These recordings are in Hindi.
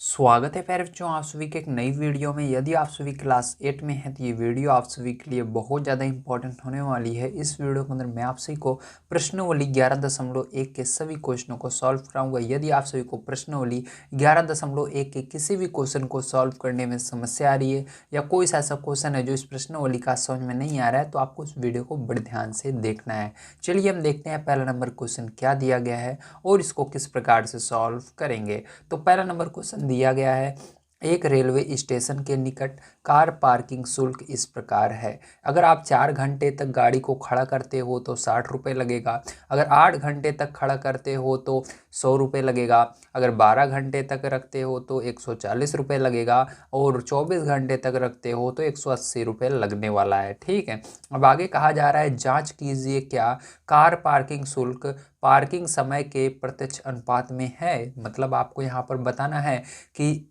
स्वागत है प्यारे बच्चों, आप सभी के एक नई वीडियो में। यदि आप सभी क्लास 8 में हैं तो ये वीडियो आप सभी के लिए बहुत ज़्यादा इंपॉर्टेंट होने वाली है। इस वीडियो के अंदर मैं आप सभी को प्रश्नावली 11.1 के सभी क्वेश्चनों को सॉल्व कराऊंगा। यदि आप सभी को प्रश्नावली 11.1 के किसी भी क्वेश्चन को सॉल्व करने में समस्या आ रही है या कोई ऐसा क्वेश्चन है जो इस प्रश्नावली का समझ में नहीं आ रहा है तो आपको इस वीडियो को बड़े ध्यान से देखना है। चलिए हम देखते हैं पहला नंबर क्वेश्चन क्या दिया गया है और इसको किस प्रकार से सॉल्व करेंगे। तो पहला नंबर क्वेश्चन दिया गया है, एक रेलवे स्टेशन के निकट कार पार्किंग शुल्क इस प्रकार है। अगर आप 4 घंटे तक गाड़ी को खड़ा करते हो तो 60 रुपये लगेगा। अगर 8 घंटे तक खड़ा करते हो तो 100 रुपये लगेगा। अगर 12 घंटे तक रखते हो तो 140 रुपये लगेगा और 24 घंटे तक रखते हो तो 180 रुपये लगने वाला है। ठीक है, अब आगे कहा जा रहा है जांच कीजिए क्या कार पार्किंग शुल्क पार्किंग समय के प्रत्यक्ष अनुपात में है। मतलब आपको यहाँ पर बताना है कि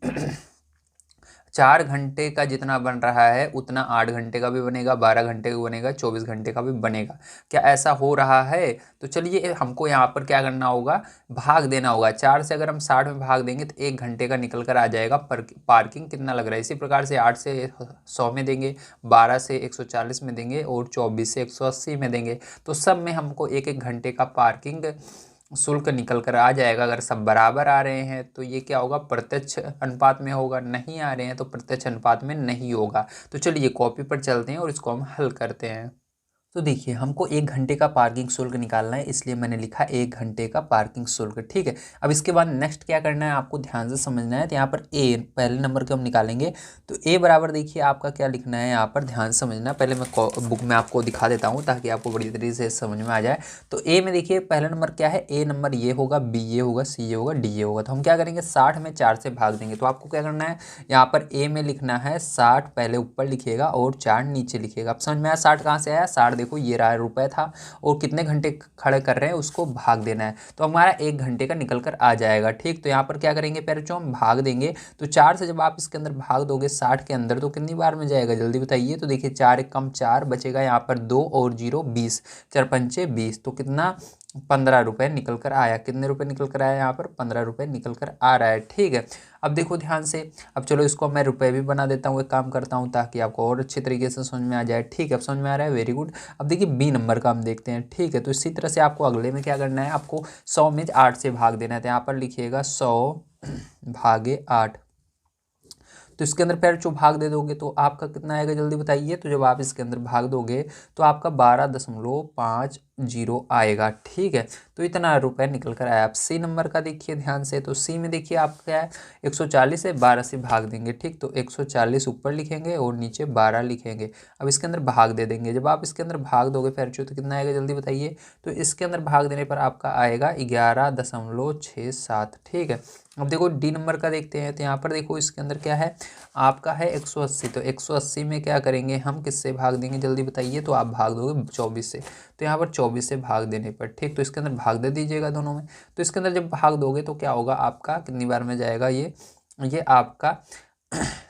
4 घंटे का जितना बन रहा है उतना 8 घंटे का भी बनेगा, 12 घंटे का बनेगा, 24 घंटे का भी बनेगा। क्या ऐसा हो रहा है? तो चलिए हमको यहाँ पर क्या करना होगा, भाग देना होगा। 4 से अगर हम 60 में भाग देंगे तो 1 घंटे का निकल कर आ जाएगा पार्किंग कितना लग रहा है। इसी प्रकार से 8 से 100 में देंगे, 12 से 140 में देंगे और 24 से 180 में देंगे। तो सब में हमको 1-1 घंटे का पार्किंग शुल्क निकल कर आ जाएगा। अगर सब बराबर आ रहे हैं तो ये क्या होगा, प्रत्यक्ष अनुपात में होगा। नहीं आ रहे हैं तो प्रत्यक्ष अनुपात में नहीं होगा। तो चलिए कॉपी पर चलते हैं और इसको हम हल करते हैं। तो देखिए हमको 1 घंटे का पार्किंग शुल्क निकालना है, इसलिए मैंने लिखा 1 घंटे का पार्किंग शुल्क। ठीक है, अब इसके बाद नेक्स्ट क्या करना है आपको ध्यान से समझना है। तो यहाँ पर ए पहले नंबर के हम निकालेंगे। तो ए बराबर देखिए आपका क्या लिखना है, यहाँ पर ध्यान समझना। पहले मैं बुक में आपको दिखा देता हूँ ताकि आपको बड़ी तरीके से समझ में आ जाए। तो ए में देखिए पहला नंबर क्या है, ए नंबर ये होगा, बी ये होगा, सी ये होगा, डी ये होगा। तो हम क्या करेंगे, 60 में 4 से भाग देंगे। तो आपको क्या करना है, यहाँ पर ए में लिखना है 60 पहले ऊपर लिखिएगा और 4 नीचे लिखिएगा। अब समझ में आया 60 कहाँ से आया, 60 देखो ये रहा रुपए था और कितने घंटे खड़े कर रहे हैं उसको भाग देना है। तो हमारा 1 घंटे का निकल कर आ जाएगा। ठीक, तो यहाँ पर क्या करेंगे प्यारे बच्चों, हम भाग देंगे। तो 4 से जब आप इसके अंदर भाग दोगे 60 के अंदर तो कितनी बार में जाएगा जल्दी बताइए। तो देखिए 4 एक कम 4 बचेगा, यहाँ पर 2 और 0 20, 4 पंचे 20, तो कितना 15 रुपये निकल कर आया। कितने रुपए निकल कर आया, यहाँ पर 15 रुपये निकल कर आ रहा है। ठीक है, अब देखो ध्यान से। अब चलो इसको मैं रुपए भी बना देता हूँ, एक काम करता हूँ ताकि आपको और अच्छे तरीके से समझ में आ जाए। ठीक है, अब समझ में आ रहा है, वेरी गुड। अब देखिए बी नंबर का हम देखते हैं। ठीक है, तो इसी तरह से आपको अगले में क्या करना है, आपको 100 में 8 से भाग देना है। तो यहाँ पर लिखिएगा 100 भागे 8। तो इसके अंदर पैर जो भाग दे दोगे तो आपका कितना आएगा जल्दी बताइए। तो जब आप इसके अंदर भाग दोगे तो आपका 12.50 आएगा। ठीक है, तो इतना रुपए निकल कर आया। आप सी नंबर का देखिए ध्यान से। तो सी में देखिए आपका क्या है, 140 है, 12 से भाग देंगे। ठीक, तो 140 ऊपर लिखेंगे और नीचे 12 लिखेंगे। अब इसके अंदर भाग दे देंगे। जब आप इसके अंदर भाग दोगे फिर तो कितना आएगा जल्दी बताइए। तो इसके अंदर भाग देने पर आपका आएगा 11.67। ठीक है, अब देखो डी नंबर का देखते हैं। तो यहाँ पर देखो इसके अंदर क्या है, आपका है 180। तो 180 में क्या करेंगे हम, किससे भाग देंगे जल्दी बताइए। तो आप भाग दोगे 24 से। तो यहाँ पर 24 से भाग देने पर, ठीक, तो इसके अंदर भाग दे दीजिएगा दोनों में। तो इसके अंदर जब भाग दोगे तो क्या होगा, आपका कितनी बार में जाएगा, ये आपका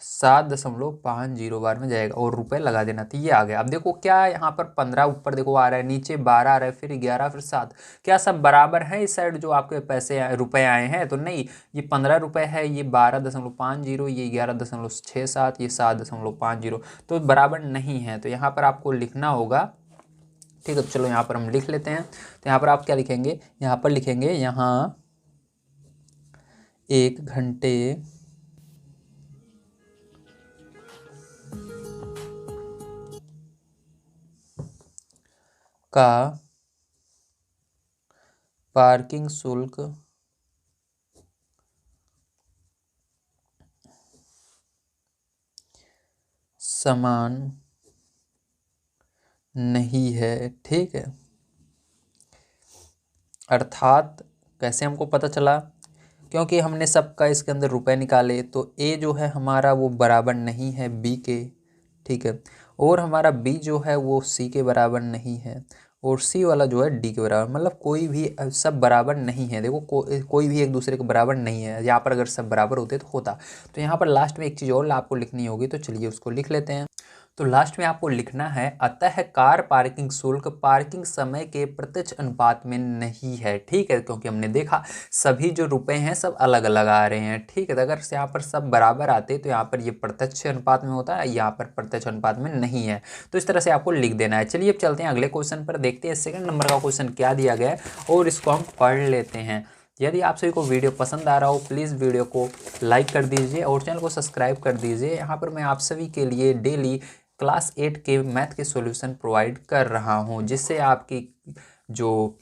7.50 बार में जाएगा और रुपए लगा देना। तो ये आ गया। अब देखो क्या यहाँ पर 15 ऊपर देखो आ रहा है, नीचे 12 आ रहा है, फिर 11, फिर 7। क्या सब बराबर है इस साइड जो आपके पैसे रुपए आए हैं? तो नहीं, ये 15 रुपए है, ये 12.50, ये 11.67, ये 7.50, तो बराबर नहीं है। तो यहाँ पर आपको लिखना होगा। ठीक है, तो चलो यहाँ पर हम लिख लेते हैं। तो यहाँ पर आप क्या लिखेंगे, यहाँ पर लिखेंगे यहाँ 1 घंटे का पार्किंग शुल्क समान नहीं है। ठीक है, अर्थात कैसे हमको पता चला, क्योंकि हमने सबका इसके अंदर रुपए निकाले। तो ए जो है हमारा वो बराबर नहीं है बी के। ठीक है, और हमारा बी जो है वो सी के बराबर नहीं है और सी वाला जो है डी के बराबर, मतलब कोई भी सब बराबर नहीं है। देखो कोई भी एक दूसरे के बराबर नहीं है। यहाँ पर अगर सब बराबर होते तो होता। तो यहाँ पर लास्ट में एक चीज़ और आपको लिखनी होगी, तो चलिए उसको लिख लेते हैं। तो लास्ट में आपको लिखना है अतः कार पार्किंग शुल्क पार्किंग समय के प्रत्यक्ष अनुपात में नहीं है। ठीक है, क्योंकि हमने देखा सभी जो रुपए हैं सब अलग अलग आ रहे हैं। ठीक है, तो अगर यहाँ पर सब बराबर आते तो यहाँ पर ये प्रत्यक्ष अनुपात में होता है, यहाँ पर प्रत्यक्ष अनुपात में नहीं है। तो इस तरह से आपको लिख देना है। चलिए अब चलते हैं अगले क्वेश्चन पर, देखते हैं सेकंड नंबर का क्वेश्चन क्या दिया गया है और इसको हम पढ़ लेते हैं। यदि आप सभी को वीडियो पसंद आ रहा हो प्लीज़ वीडियो को लाइक कर दीजिए और चैनल को सब्सक्राइब कर दीजिए। यहाँ पर मैं आप सभी के लिए डेली क्लास 8 के मैथ के सॉल्यूशन प्रोवाइड कर रहा हूँ, जिससे आपकी जो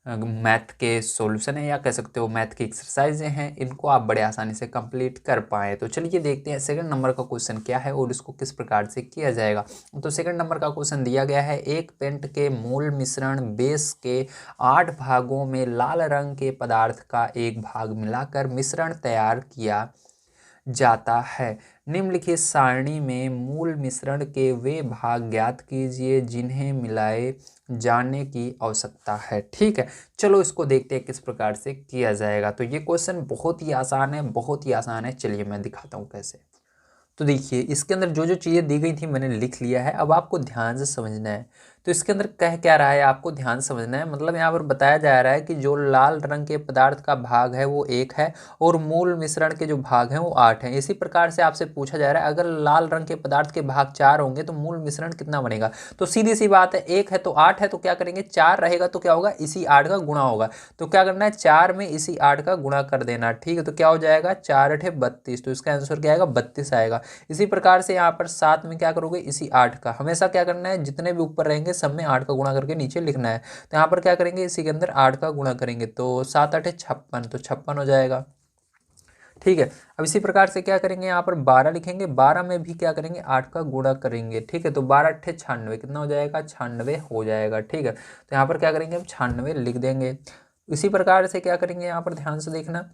मैथ के सॉल्यूशन है या कह सकते हो मैथ की एक्सरसाइजें हैं इनको आप बड़े आसानी से कंप्लीट कर पाएँ। तो चलिए देखते हैं सेकंड नंबर का क्वेश्चन क्या है और इसको किस प्रकार से किया जाएगा। तो सेकंड नंबर का क्वेश्चन दिया गया है, एक पेंट के मूल मिश्रण बेस के 8 भागों में लाल रंग के पदार्थ का एक भाग मिलाकर मिश्रण तैयार किया जाता है। निम्नलिखित सारणी में मूल मिश्रण के वे भाग ज्ञात कीजिए जिन्हें मिलाए जाने की आवश्यकता है। ठीक है, चलो इसको देखते हैं किस प्रकार से किया जाएगा। तो ये क्वेश्चन बहुत ही आसान है, बहुत ही आसान है। चलिए मैं दिखाता हूँ कैसे। तो देखिए इसके अंदर जो जो चीज़ें दी गई थी मैंने लिख लिया है, अब आपको ध्यान से समझना है। तो इसके अंदर कह क्या रहा है आपको ध्यान समझना है, मतलब यहाँ पर बताया जा रहा है कि जो लाल रंग के पदार्थ का भाग है वो 1 है और मूल मिश्रण के जो भाग हैं वो 8 हैं। इसी प्रकार से आपसे पूछा जा रहा है अगर लाल रंग के पदार्थ के भाग 4 होंगे तो मूल मिश्रण कितना बनेगा। तो सीधी सी बात है, 1 है तो 8 है, तो क्या करेंगे 4 रहेगा तो क्या होगा इसी 8 का गुणा होगा। तो क्या करना है 4 में इसी 8 का गुणा कर देना। ठीक है, तो क्या हो जाएगा 4 8 32, तो इसका आंसर क्या आएगा 32 आएगा। इसी प्रकार से यहाँ पर 7 में क्या करोगे इसी 8 का, हमेशा क्या करना है जितने भी ऊपर रहेंगे सब में 8 का गुणा करके नीचे लिखना है। तो यहाँ पर क्या करेंगे इसी के अंदर 8 का गुणा करेंगे तो 7 8 56, तो 56 हो जाएगा। ठीक है, अब इसी प्रकार से क्या करेंगे यहाँ पर 12 लिखेंगे, 12 में भी क्या करेंगे 8 का गुणा करेंगे। ठीक है, तो 12 8 96 कितना हो जाएगा 96 हो जाएगा। ठीक है, तो यहाँ पर क्या करेंगे हम 96 लिख देंगे। इसी प्रकार से क्या करेंगे यहाँ पर ध्यान से देखना,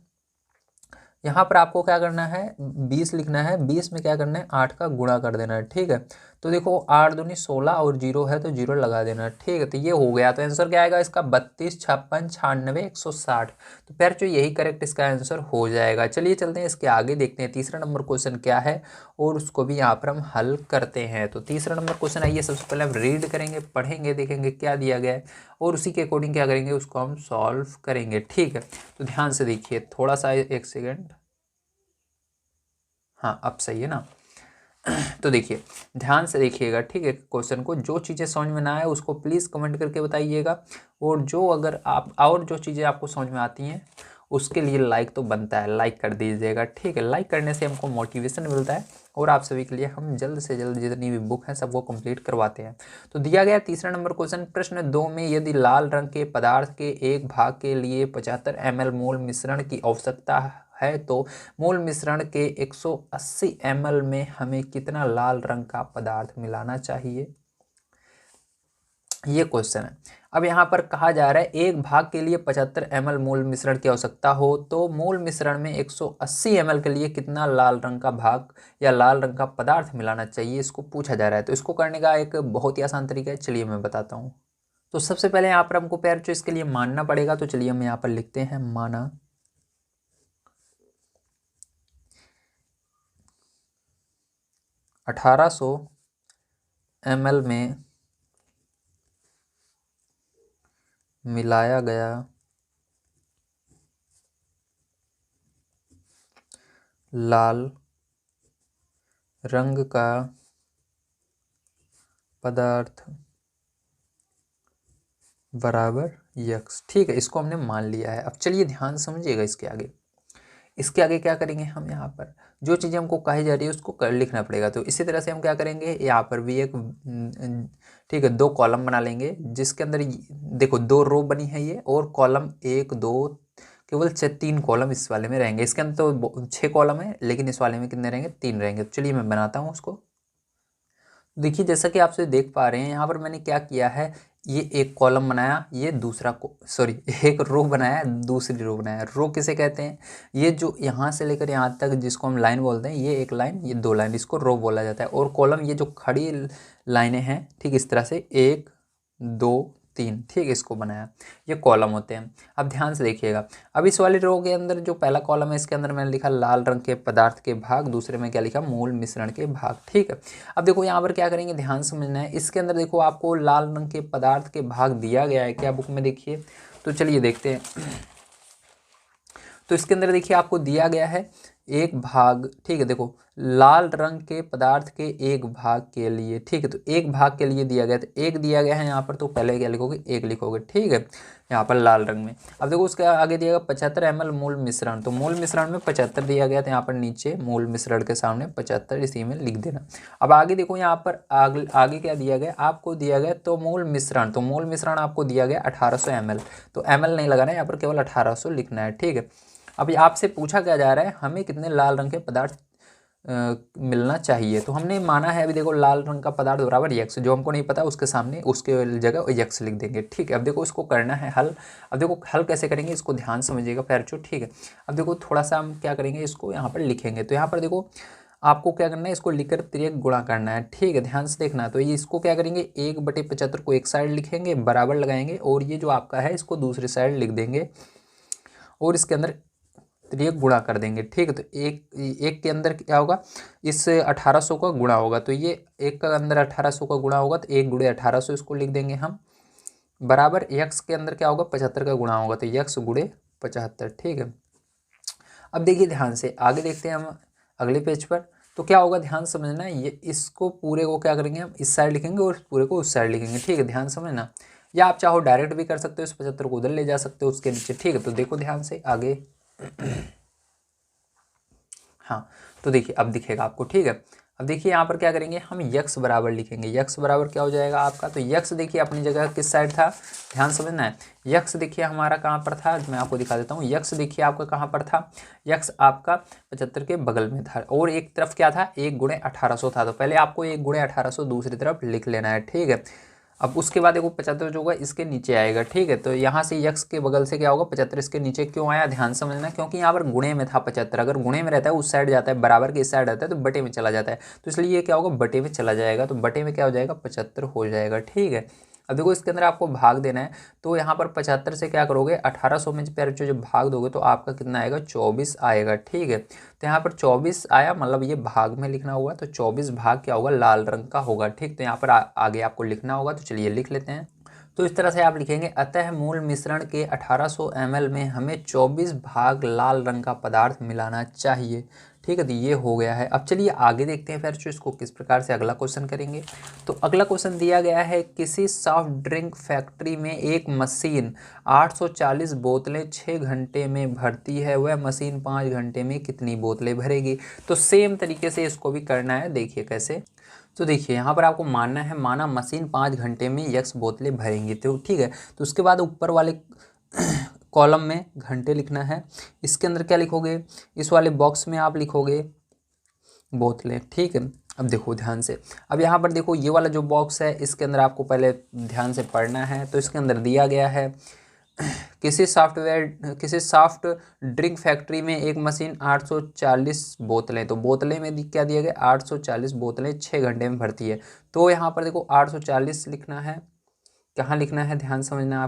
यहाँ पर आपको क्या करना है 20 लिखना है, 20 में क्या करना है 8 का गुणा कर देना है। ठीक है, तो देखो 8 दूनी 16 और 0 है तो 0 लगा देना। ठीक है, तो ये हो गया। तो आंसर क्या आएगा इसका 32 56 96 160। तो फिर जो यही करेक्ट इसका आंसर हो जाएगा। चलिए चलते हैं इसके आगे, देखते हैं तीसरा नंबर क्वेश्चन क्या है और उसको भी यहाँ पर हम हल करते हैं। तो तीसरा नंबर क्वेश्चन आइए सबसे पहले हम रीड करेंगे, पढ़ेंगे, देखेंगे क्या दिया गया है और उसी के अकॉर्डिंग क्या करेंगे उसको हम सॉल्व करेंगे। ठीक है, तो ध्यान से देखिए, थोड़ा सा एक सेकेंड, हाँ अब सही है ना। तो देखिए ध्यान से देखिएगा। ठीक है, क्वेश्चन को जो चीज़ें समझ में ना आए उसको प्लीज़ कमेंट करके बताइएगा और जो अगर आप और जो चीज़ें आपको समझ में आती हैं उसके लिए लाइक तो बनता है, लाइक कर दीजिएगा। ठीक है, लाइक करने से हमको मोटिवेशन मिलता है और आप सभी के लिए हम जल्द से जल्द जितनी भी बुक है सबको कंप्लीट करवाते हैं। तो दिया गया तीसरा नंबर क्वेश्चन, प्रश्न 2 में यदि लाल रंग के पदार्थ के एक भाग के लिए 75 ml मूल मिश्रण की आवश्यकता है तो मूल मिश्रण के 180 ml में हमें कितना लाल रंग का पदार्थ मिलाना चाहिए, ये क्वेश्चन है। अब यहाँ पर कहा जा रहा है एक भाग के लिए 75 ml मूल मिश्रण की आवश्यकता हो तो मूल मिश्रण में 180 ml के लिए कितना लाल रंग का भाग या लाल रंग का पदार्थ मिलाना चाहिए, इसको पूछा जा रहा है। तो इसको करने का एक बहुत ही आसान तरीका है, चलिए मैं बताता हूँ। तो सबसे पहले यहाँ पर हमको पैर जो इसके लिए मानना पड़ेगा, तो चलिए हम यहाँ पर लिखते हैं माना 1800 ml में मिलाया गया लाल रंग का पदार्थ बराबर यक्स। ठीक है, इसको हमने मान लिया है। अब चलिए ध्यान समझिएगा इसके आगे क्या करेंगे हम, यहाँ पर जो चीज़ें हमको कही जा रही है उसको कर लिखना पड़ेगा। तो इसी तरह से हम क्या करेंगे यहाँ पर भी एक ठीक है 2 कॉलम बना लेंगे जिसके अंदर देखो 2 रो बनी है ये और कॉलम 1 2 केवल 3 कॉलम इस वाले में रहेंगे। इसके अंदर तो 6 कॉलम है लेकिन इस वाले में कितने रहेंगे 3 रहेंगे। तो चलिए मैं बनाता हूँ उसको। देखिए जैसा कि आपसे देख पा रहे हैं यहाँ पर मैंने क्या किया है, ये एक कॉलम बनाया, ये दूसरा सॉरी एक रो बनाया, दूसरी रो बनाया। रो किसे कहते हैं, ये जो यहाँ से लेकर यहाँ तक जिसको हम लाइन बोलते हैं, ये एक लाइन ये 2 लाइन, इसको रो बोला जाता है। और कॉलम ये जो खड़ी लाइनें हैं ठीक इस तरह से 1 2 3, ठीक है, इसको बनाया। ये कॉलम होते हैं। अब ध्यान से देखिएगा, अब इस वाले रो के अंदर जो पहला कॉलम है इसके अंदर मैंने लिखा लाल रंग के पदार्थ के भाग, दूसरे में क्या लिखा मूल मिश्रण के भाग, ठीक है। अब देखो यहाँ पर क्या करेंगे, ध्यान समझना है। इसके अंदर देखो आपको लाल रंग के पदार्थ के भाग दिया गया है क्या बुक में, देखिए। तो चलिए देखते हैं। तो इसके अंदर देखिए आपको दिया गया है एक भाग, ठीक है। देखो लाल रंग के पदार्थ के एक भाग के लिए, ठीक है, तो एक भाग के लिए दिया गया, तो एक दिया गया है यहाँ पर, तो पहले क्या लिखोगे, एक लिखोगे, ठीक है, यहाँ पर लाल रंग में। अब देखो उसके आगे दिया गया 75 ml मूल मिश्रण, तो मूल मिश्रण में 75 दिया गया, तो यहाँ पर नीचे मूल मिश्रण के सामने 75 इसी में लिख देना। अब आगे देखो यहाँ पर आगे क्या दिया गया, आपको दिया गया तो मूल मिश्रण, तो मूल मिश्रण आपको दिया गया 1800 ml, तो ml नहीं लगाना है यहाँ पर, केवल 1800 लिखना है, ठीक है। अभी आपसे पूछा क्या जा रहा है, हमें कितने लाल रंग के पदार्थ मिलना चाहिए, तो हमने माना है, अभी देखो लाल रंग का पदार्थ बराबर यक्स, जो हमको नहीं पता उसके सामने उसके जगह यक्स लिख देंगे, ठीक है। अब देखो इसको करना है हल। अब देखो हल कैसे करेंगे, इसको ध्यान समझिएगा पैरचो, ठीक है। अब देखो थोड़ा सा हम क्या करेंगे, इसको यहाँ पर लिखेंगे, तो यहाँ पर देखो आपको क्या करना है, इसको लिखकर तिर्यक गुणा करना है, ठीक है, ध्यान से देखना। तो ये इसको क्या करेंगे, 1/75 को एक साइड लिखेंगे, बराबर लगाएंगे, और ये जो आपका है इसको दूसरी साइड लिख देंगे, और इसके अंदर तिर्यक गुणा कर देंगे, ठीक है। तो एक के अंदर क्या होगा, इस 1800 का गुणा होगा, तो ये एक का अंदर 1800 का गुणा होगा, तो 1 × 1800 इसको लिख देंगे हम, बराबर यक्स के अंदर क्या होगा, 75 का गुणा होगा, तो यक्स × 75, ठीक है। अब देखिए ध्यान से आगे देखते हैं हम अगले पेज पर, तो क्या होगा, ध्यान समझना, ये इसको पूरे को क्या करेंगे हम इस साइड लिखेंगे और पूरे को उस साइड लिखेंगे, ठीक है, ध्यान समझना। या आप चाहो डायरेक्ट भी कर सकते हो, इस 75 को उधर ले जा सकते हो उसके नीचे, ठीक है। तो देखो ध्यान से आगे हाँ, तो देखिए अब दिखेगा आपको, ठीक है। अब देखिए यहाँ पर क्या करेंगे, हम यक्स बराबर लिखेंगे, यक्स बराबर क्या हो जाएगा आपका, तो यक्स देखिए अपनी जगह किस साइड था, ध्यान समझना है। यक्स देखिए हमारा कहाँ पर था, मैं आपको दिखा देता हूँ। यक्स देखिए आपका कहाँ पर था, यक्स आपका 75 के बगल में था, और एक तरफ क्या था, 1 × 1800 था, तो पहले आपको 1 × 1800 दूसरी तरफ लिख लेना है, ठीक है। अब उसके बाद देखो 75 जो होगा इसके नीचे आएगा, ठीक है। तो यहाँ से यक्स के बगल से क्या होगा, 75 इसके नीचे क्यों आया, ध्यान समझना, क्योंकि यहाँ पर गुणे में था 75, अगर गुणे में रहता है उस साइड जाता है, बराबर के इस साइड रहता है तो बटे में चला जाता है, तो इसलिए ये क्या होगा, बटे में चला जाएगा, तो बटे में क्या हो जाएगा, 75 हो जाएगा, ठीक है। अब देखो इसके अंदर आपको भाग देना है, तो यहाँ पर 75 से क्या करोगे, 1800 में जब भाग दोगे तो आपका कितना आएगा, 24 आएगा, ठीक है। तो यहाँ पर 24 आया, मतलब ये भाग में लिखना हुआ, तो 24 भाग क्या होगा, लाल रंग का होगा, ठीक। तो यहाँ पर आगे आपको लिखना होगा, तो चलिए लिख लेते हैं। तो इस तरह से आप लिखेंगे, अतः मूल मिश्रण के 1800 ml में हमें 24 भाग लाल रंग का पदार्थ मिलाना चाहिए, ठीक है। तो ये हो गया है। अब चलिए आगे देखते हैं फिर जो इसको किस प्रकार से अगला क्वेश्चन करेंगे। तो अगला क्वेश्चन दिया गया है, किसी सॉफ्ट ड्रिंक फैक्ट्री में एक मशीन 840 बोतलें 6 घंटे में भरती है, वह मशीन 5 घंटे में कितनी बोतलें भरेगी। तो सेम तरीके से इसको भी करना है, देखिए कैसे। तो देखिए यहाँ पर आपको मानना है, माना मशीन 5 घंटे में यक्स बोतलें भरेंगी, तो ठीक है। तो उसके बाद ऊपर वाले कॉलम में घंटे लिखना है, इसके अंदर क्या लिखोगे, इस वाले बॉक्स में आप लिखोगे बोतलें, ठीक है। अब देखो ध्यान से, अब यहाँ पर देखो ये वाला जो बॉक्स है इसके अंदर आपको पहले ध्यान से पढ़ना है। तो इसके अंदर दिया गया है, किसी सॉफ्ट ड्रिंक फैक्ट्री में एक मशीन 840 बोतलें, तो बोतलें में क्या दिया गया, 840 बोतलें 6 घंटे में भरती है। तो यहाँ पर देखो 840 लिखना है, कहाँ लिखना है, ध्यान समझना है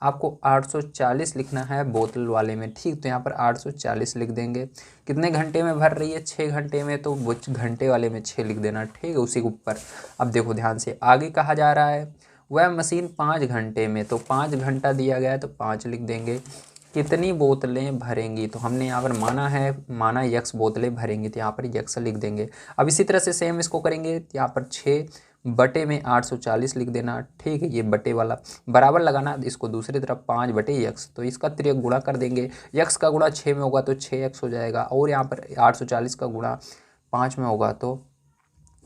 आपको 840 लिखना है बोतल वाले में, ठीक। तो यहाँ पर 840 लिख देंगे। कितने घंटे में भर रही है, 6 घंटे में, तो वो घंटे वाले में 6 लिख देना, ठीक है, उसी के ऊपर। अब देखो ध्यान से आगे कहा जा रहा है, वह मशीन 5 घंटे में, तो 5 घंटा दिया गया है तो 5 लिख देंगे। कितनी बोतलें भरेंगी, तो हमने यहाँ पर माना है, माना यक्स बोतलें भरेंगी, तो यहाँ पर यक्स लिख देंगे। अब इसी तरह से सेम इसको करेंगे, यहाँ पर 6 बटे में 840 लिख देना, ठीक है। ये बटे वाला बराबर लगाना, इसको दूसरी तरफ 5 बटे यक्स, तो इसका तिर्यक गुणा कर देंगे। यक्स का गुणा 6 में होगा तो 6x हो जाएगा, और यहाँ पर 840 का गुणा 5 में होगा तो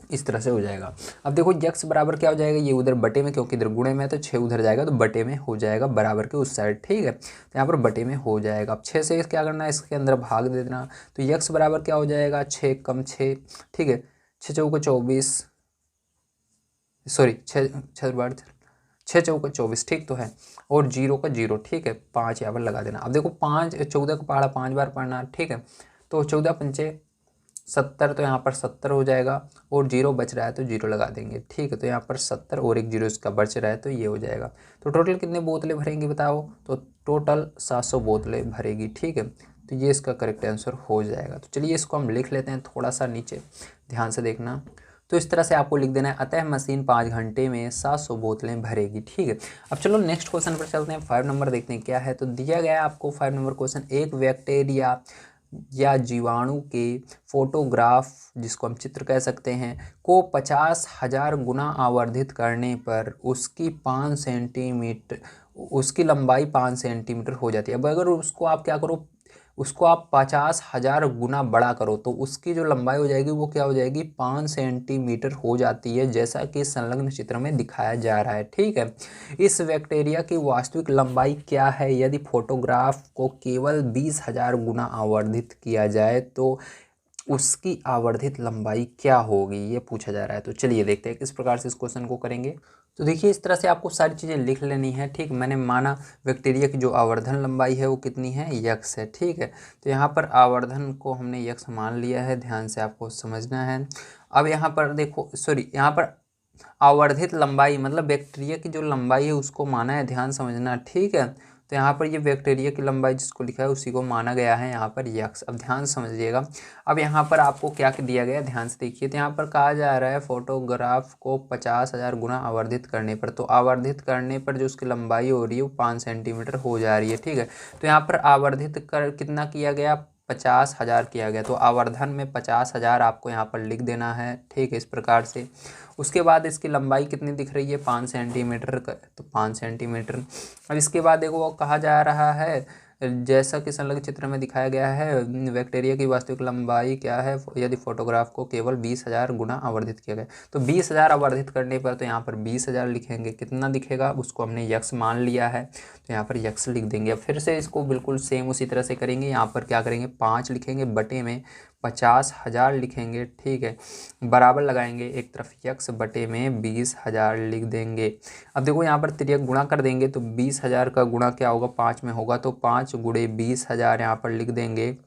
इस तरह से हो जाएगा। अब देखो यक्स बराबर क्या हो जाएगा, ये उधर बटे में, क्योंकि इधर गुणे में है तो 6 उधर जाएगा, तो बटे में हो जाएगा, बराबर के उस साइड, ठीक है। तो यहाँ पर बटे में हो जाएगा। अब 6 से क्या करना है, इसके अंदर भाग दे देना, तो यक्स बराबर क्या हो जाएगा, 6 × 6, ठीक है, 6 × 4 = 24, सॉरी 6 × 4 = 24, ठीक तो है, और 0 का 0, ठीक है, 5 यहाँ पर लगा देना। अब देखो 5 14 को पढ़ा 5 बार पढ़ना, ठीक है। तो 14 × 5 70 तो यहाँ पर 70 हो जाएगा और 0 बच रहा है तो 0 लगा देंगे, ठीक है। तो यहाँ पर 70 और एक 0 इसका बच रहा है तो ये हो जाएगा। तो टोटल कितने बोतलें भरेंगे बताओ, तो टोटल 700 बोतलें भरेगी, ठीक है। तो ये इसका करेक्ट आंसर हो जाएगा। तो चलिए इसको हम लिख लेते हैं थोड़ा सा नीचे, ध्यान से देखना। तो इस तरह से आपको लिख देना है, अतः मशीन 5 घंटे में 700 बोतलें भरेगी, ठीक है। अब चलो नेक्स्ट क्वेश्चन पर चलते हैं। 5 नंबर देखते हैं क्या है। तो दिया गया है आपको 5 नंबर क्वेश्चन, एक बैक्टीरिया या जीवाणु के फोटोग्राफ, जिसको हम चित्र कह सकते हैं, को 50,000 गुना आवर्धित करने पर उसकी 5 सेंटीमीटर, उसकी लंबाई 5 सेंटीमीटर हो जाती है। अब अगर उसको आप क्या करो, उसको आप 50,000 गुना बड़ा करो तो उसकी जो लंबाई हो जाएगी वो क्या हो जाएगी, 5 सेंटीमीटर हो जाती है, जैसा कि संलग्न चित्र में दिखाया जा रहा है, ठीक है। इस बैक्टीरिया की वास्तविक लंबाई क्या है यदि फोटोग्राफ को केवल 20,000 गुना आवर्धित किया जाए तो उसकी आवर्धित लंबाई क्या होगी, ये पूछा जा रहा है। तो चलिए देखते हैं किस प्रकार से इस क्वेश्चन को करेंगे। तो देखिए इस तरह से आपको सारी चीज़ें लिख लेनी है, ठीक। मैंने माना बैक्टीरिया की जो आवर्धन लंबाई है वो कितनी है, यक्स है, ठीक है। तो यहाँ पर आवर्धन को हमने यक्स मान लिया है, ध्यान से आपको समझना है। अब यहाँ पर देखो, सॉरी, यहाँ पर आवर्धित लंबाई मतलब बैक्टीरिया की जो लंबाई है उसको माना है, ध्यान समझना, ठीक है। तो यहाँ पर ये बैक्टीरिया की लंबाई जिसको लिखा है उसी को माना गया है यहाँ पर यक्स। अब ध्यान समझिएगा। अब यहाँ पर आपको क्या दिया गया है, ध्यान से देखिए। तो यहाँ पर कहा जा रहा है फोटोग्राफ को 50,000 गुना आवर्धित करने पर, तो आवर्धित करने पर जो उसकी लंबाई हो रही है वो 5 सेंटीमीटर हो जा रही है, ठीक है। तो यहाँ पर आवर्धित कर कितना किया गया, 50,000 किया गया। तो आवर्धन में 50,000 आपको यहाँ पर लिख देना है, ठीक है, इस प्रकार से। उसके बाद इसकी लंबाई कितनी दिख रही है, 5 सेंटीमीटर, तो 5 सेंटीमीटर। अब इसके बाद देखो वो कहा जा रहा है, जैसा कि संलग्न चित्र में दिखाया गया है, बैक्टीरिया की वास्तविक लंबाई क्या है यदि फोटोग्राफ को केवल 20,000 गुना आवर्धित किया गया। तो 20,000 आवर्धित करने पर तो यहाँ पर 20,000 लिखेंगे, कितना दिखेगा उसको हमने यक्स मान लिया है, तो यहाँ पर यक्स लिख देंगे। अब फिर से इसको बिल्कुल सेम उसी तरह से करेंगे। यहाँ पर क्या करेंगे, 5 लिखेंगे, बटे में 50,000 लिखेंगे, ठीक है, बराबर लगाएंगे, एक तरफ यक्स बटे में 20,000 लिख देंगे। अब देखो यहाँ पर तिर्यक गुणा कर देंगे तो 20,000 का गुणा क्या होगा, 5 में होगा, तो 5 गुणे 20,000 यहाँ पर लिख देंगे,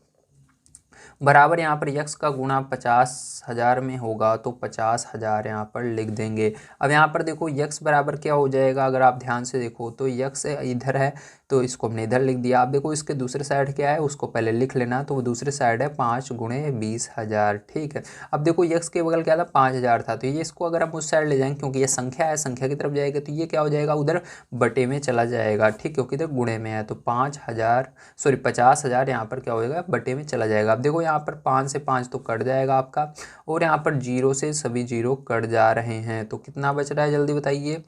बराबर यहाँ पर यक्स का गुणा 50,000 में होगा तो 50,000 यहाँ पर लिख देंगे। अब यहाँ पर देखो यक्स बराबर क्या हो जाएगा, अगर आप ध्यान से देखो तो यक्स इधर है तो इसको हमने इधर लिख दिया। आप देखो इसके दूसरे साइड क्या है उसको पहले लिख लेना, तो वो दूसरे साइड है 5 गुणे 20,000, ठीक है। अब देखो यक्स के बगल क्या था, 5,000 था, तो ये इसको अगर हम उस साइड ले जाएंगे क्योंकि ये संख्या है, संख्या की तरफ जाएगा तो ये क्या हो जाएगा, उधर बटे में चला जाएगा, ठीक, क्योंकि इधर गुणे में है। तो 50,000 यहाँ पर क्या होएगा, बटे में चला जाएगा। अब देखो यहाँ पर 5 से 5 तो कट जाएगा आपका, और यहाँ पर 0 से सभी 0 कट जा रहे हैं, तो कितना बच रहा है जल्दी बताइए।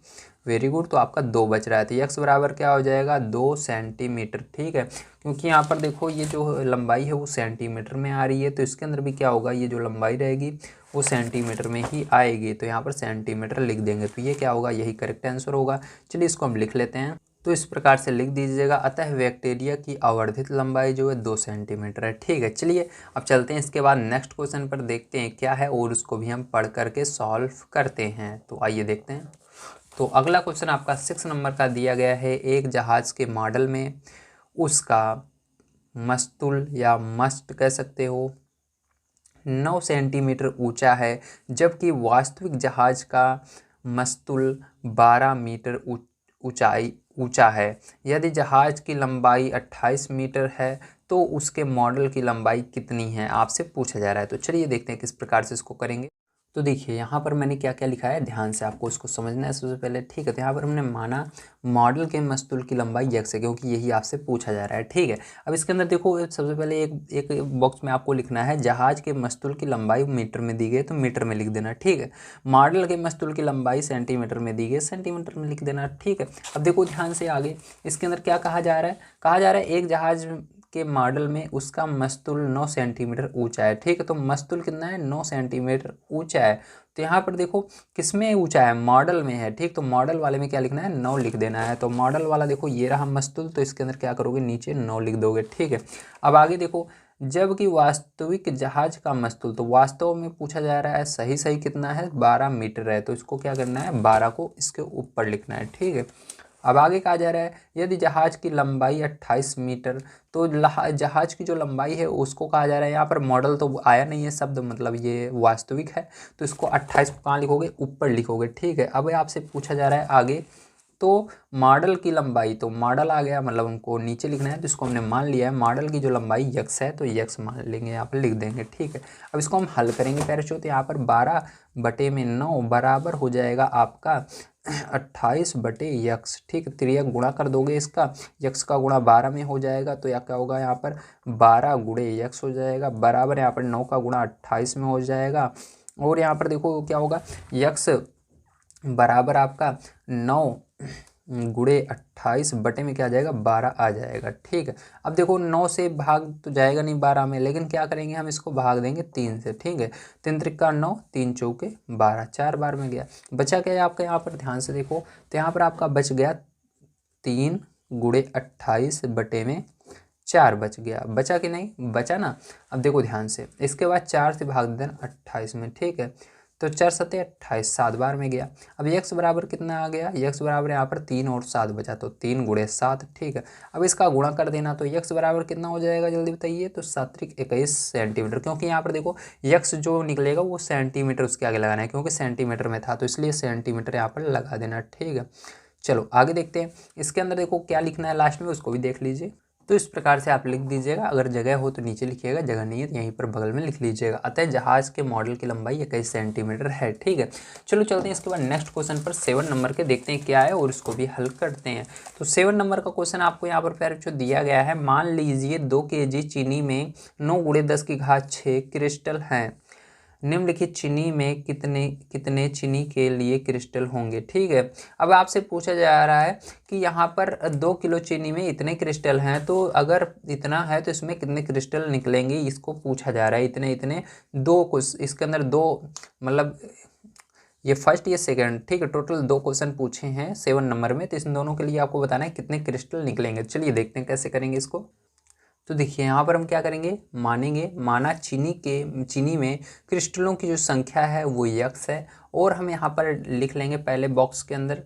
वेरी गुड, तो आपका 2 बच रहा है। तो यक्स बराबर क्या हो जाएगा, 2 सेंटीमीटर, ठीक है। क्योंकि यहाँ पर देखो ये जो लंबाई है वो सेंटीमीटर में आ रही है, तो इसके अंदर भी क्या होगा, ये जो लंबाई रहेगी वो सेंटीमीटर में ही आएगी, तो यहाँ पर सेंटीमीटर लिख देंगे। तो ये क्या होगा, यही करेक्ट आंसर होगा। चलिए इसको हम लिख लेते हैं। तो इस प्रकार से लिख दीजिएगा, अतः बैक्टीरिया की आवर्धित लंबाई जो है 2 सेंटीमीटर है, ठीक है। चलिए अब चलते हैं इसके बाद नेक्स्ट क्वेश्चन पर, देखते हैं क्या है और उसको भी हम पढ़ करके सॉल्व करते हैं। तो आइए देखते हैं। तो अगला क्वेश्चन आपका 6 नंबर का दिया गया है, एक जहाज़ के मॉडल में उसका मस्तूल या मस्ट कह सकते हो 9 सेंटीमीटर ऊंचा है, जबकि वास्तविक जहाज का मस्तूल 12 मीटर ऊंचा है। यदि जहाज की लंबाई 28 मीटर है तो उसके मॉडल की लंबाई कितनी है, आपसे पूछा जा रहा है। तो चलिए देखते हैं किस प्रकार से इसको करेंगे। तो देखिए यहाँ पर मैंने क्या क्या लिखा है, ध्यान से आपको इसको समझना है सबसे पहले, ठीक है। तो यहाँ पर हमने माना मॉडल के मस्तूल की लंबाई यक्स है, क्योंकि यही आपसे पूछा जा रहा है, ठीक है। अब इसके अंदर देखो सबसे पहले एक बॉक्स में आपको लिखना है जहाज के मस्तूल की लंबाई मीटर में दी गई तो मीटर में लिख देना, ठीक है। मॉडल के मस्तूल की लंबाई सेंटीमीटर में दी गई, सेंटीमीटर में लिख देना, ठीक है। अब देखो ध्यान से आगे इसके अंदर क्या कहा जा रहा है, कहा जा रहा है एक जहाज के मॉडल में उसका मस्तूल 9 सेंटीमीटर ऊंचा है, ठीक है। तो मस्तूल कितना है, 9 सेंटीमीटर ऊंचा है। तो यहाँ पर देखो किसमें ऊंचा है, मॉडल में है, ठीक। तो मॉडल वाले में क्या लिखना है, 9 लिख देना है। तो मॉडल वाला देखो ये रहा मस्तूल, तो इसके अंदर क्या करोगे, नीचे 9 लिख दोगे, ठीक है। अब आगे देखो, जबकि वास्तविक जहाज का मस्तूल, तो वास्तव में पूछा जा रहा है सही सही कितना है, 12 मीटर है, तो इसको क्या करना है, 12 को इसके ऊपर लिखना है, ठीक है। अब आगे कहा जा रहा है यदि जहाज की लंबाई 28 मीटर, तो जहाज की जो लंबाई है उसको कहा जा रहा है, यहाँ पर मॉडल तो आया नहीं है शब्द, मतलब ये वास्तविक है, तो इसको 28 को कहाँ लिखोगे, ऊपर लिखोगे, ठीक है। अब आपसे पूछा जा रहा है आगे, तो मॉडल की लंबाई, तो मॉडल आ गया, मतलब हमको नीचे लिखना है, तो इसको हमने मान लिया है, मॉडल की जो लंबाई यक्स है तो यक्स मान लेंगे, यहाँ पर लिख देंगे, ठीक है। अब इसको हम हल करेंगे पैराशूट, यहाँ पर 12/9 बराबर हो जाएगा आपका 28/यक्स, ठीक है। त्रियक गुणा कर दोगे इसका, यक्स का गुणा 12 में हो जाएगा, तो या क्या होगा यहाँ पर 12 गुणे यक्स हो जाएगा, बराबर यहाँ पर 9 का गुणा 28 में हो जाएगा, और यहाँ पर देखो क्या होगा, यक्स बराबर आपका 9 गुणे 28 बटे में क्या आ जाएगा, 12 आ जाएगा, ठीक है। अब देखो 9 से भाग तो जाएगा नहीं 12 में, लेकिन क्या करेंगे हम इसको भाग देंगे 3 से, ठीक है। 3 त्रिका 9, 3 चौके 12, 4 बार में गया, बचा क्या है आपका, यहाँ पर ध्यान से देखो, तो यहाँ पर आपका बच गया 3 गुणे 28 बटे में 4 बच गया, बचा कि नहीं, बचा ना। अब देखो ध्यान से, इसके बाद 4 से भाग देना 28 में, ठीक है, तो 4 सत्ते 28, 7 बार में गया। अब यक्स बराबर कितना आ गया, यक्स बराबर यहाँ पर 3 और 7 बचा, तो 3 गुणे 7, ठीक है। अब इसका गुणा कर देना, तो यक्स बराबर कितना हो जाएगा जल्दी बताइए, तो 7×21 सेंटीमीटर, क्योंकि यहाँ पर देखो यक्स जो निकलेगा वो सेंटीमीटर उसके आगे लगाना है, क्योंकि सेंटीमीटर में था तो इसलिए सेंटीमीटर यहाँ पर लगा देना, ठीक है। चलो आगे देखते हैं, इसके अंदर देखो क्या लिखना है लास्ट में, उसको भी देख लीजिए। तो इस प्रकार से आप लिख दीजिएगा, अगर जगह हो तो नीचे लिखिएगा, जगह नहीं है तो यहीं पर बगल में लिख लीजिएगा। अतः जहाज के मॉडल की लंबाई 21 सेंटीमीटर है, ठीक है। चलो चलते हैं इसके बाद नेक्स्ट क्वेश्चन पर 7 नंबर के, देखते हैं क्या है और इसको भी हल करते हैं। तो 7 नंबर का क्वेश्चन आपको यहाँ पर प्यारे जो दिया गया है, मान लीजिए 2 kg चीनी में 9 गुणे 10⁻6 क्रिस्टल हैं, निम्नलिखित चीनी में कितने कितने चीनी के लिए क्रिस्टल होंगे, ठीक है। अब आपसे पूछा जा रहा है कि यहाँ पर 2 किलो चीनी में इतने क्रिस्टल हैं, तो अगर इतना है तो इसमें कितने क्रिस्टल निकलेंगे, इसको पूछा जा रहा है। इतने इतने दो कुछ इसके अंदर दो, मतलब ये फर्स्ट ये सेकंड, ठीक है, टोटल 2 क्वेश्चन पूछे हैं 7 नंबर में, तो इन दोनों के लिए आपको बताना है कितने क्रिस्टल निकलेंगे। चलिए देखते हैं कैसे करेंगे इसको। तो देखिए यहाँ पर हम क्या करेंगे, मानेंगे, माना चीनी में क्रिस्टलों की जो संख्या है वो यक्स है, और हम यहाँ पर लिख लेंगे पहले बॉक्स के अंदर,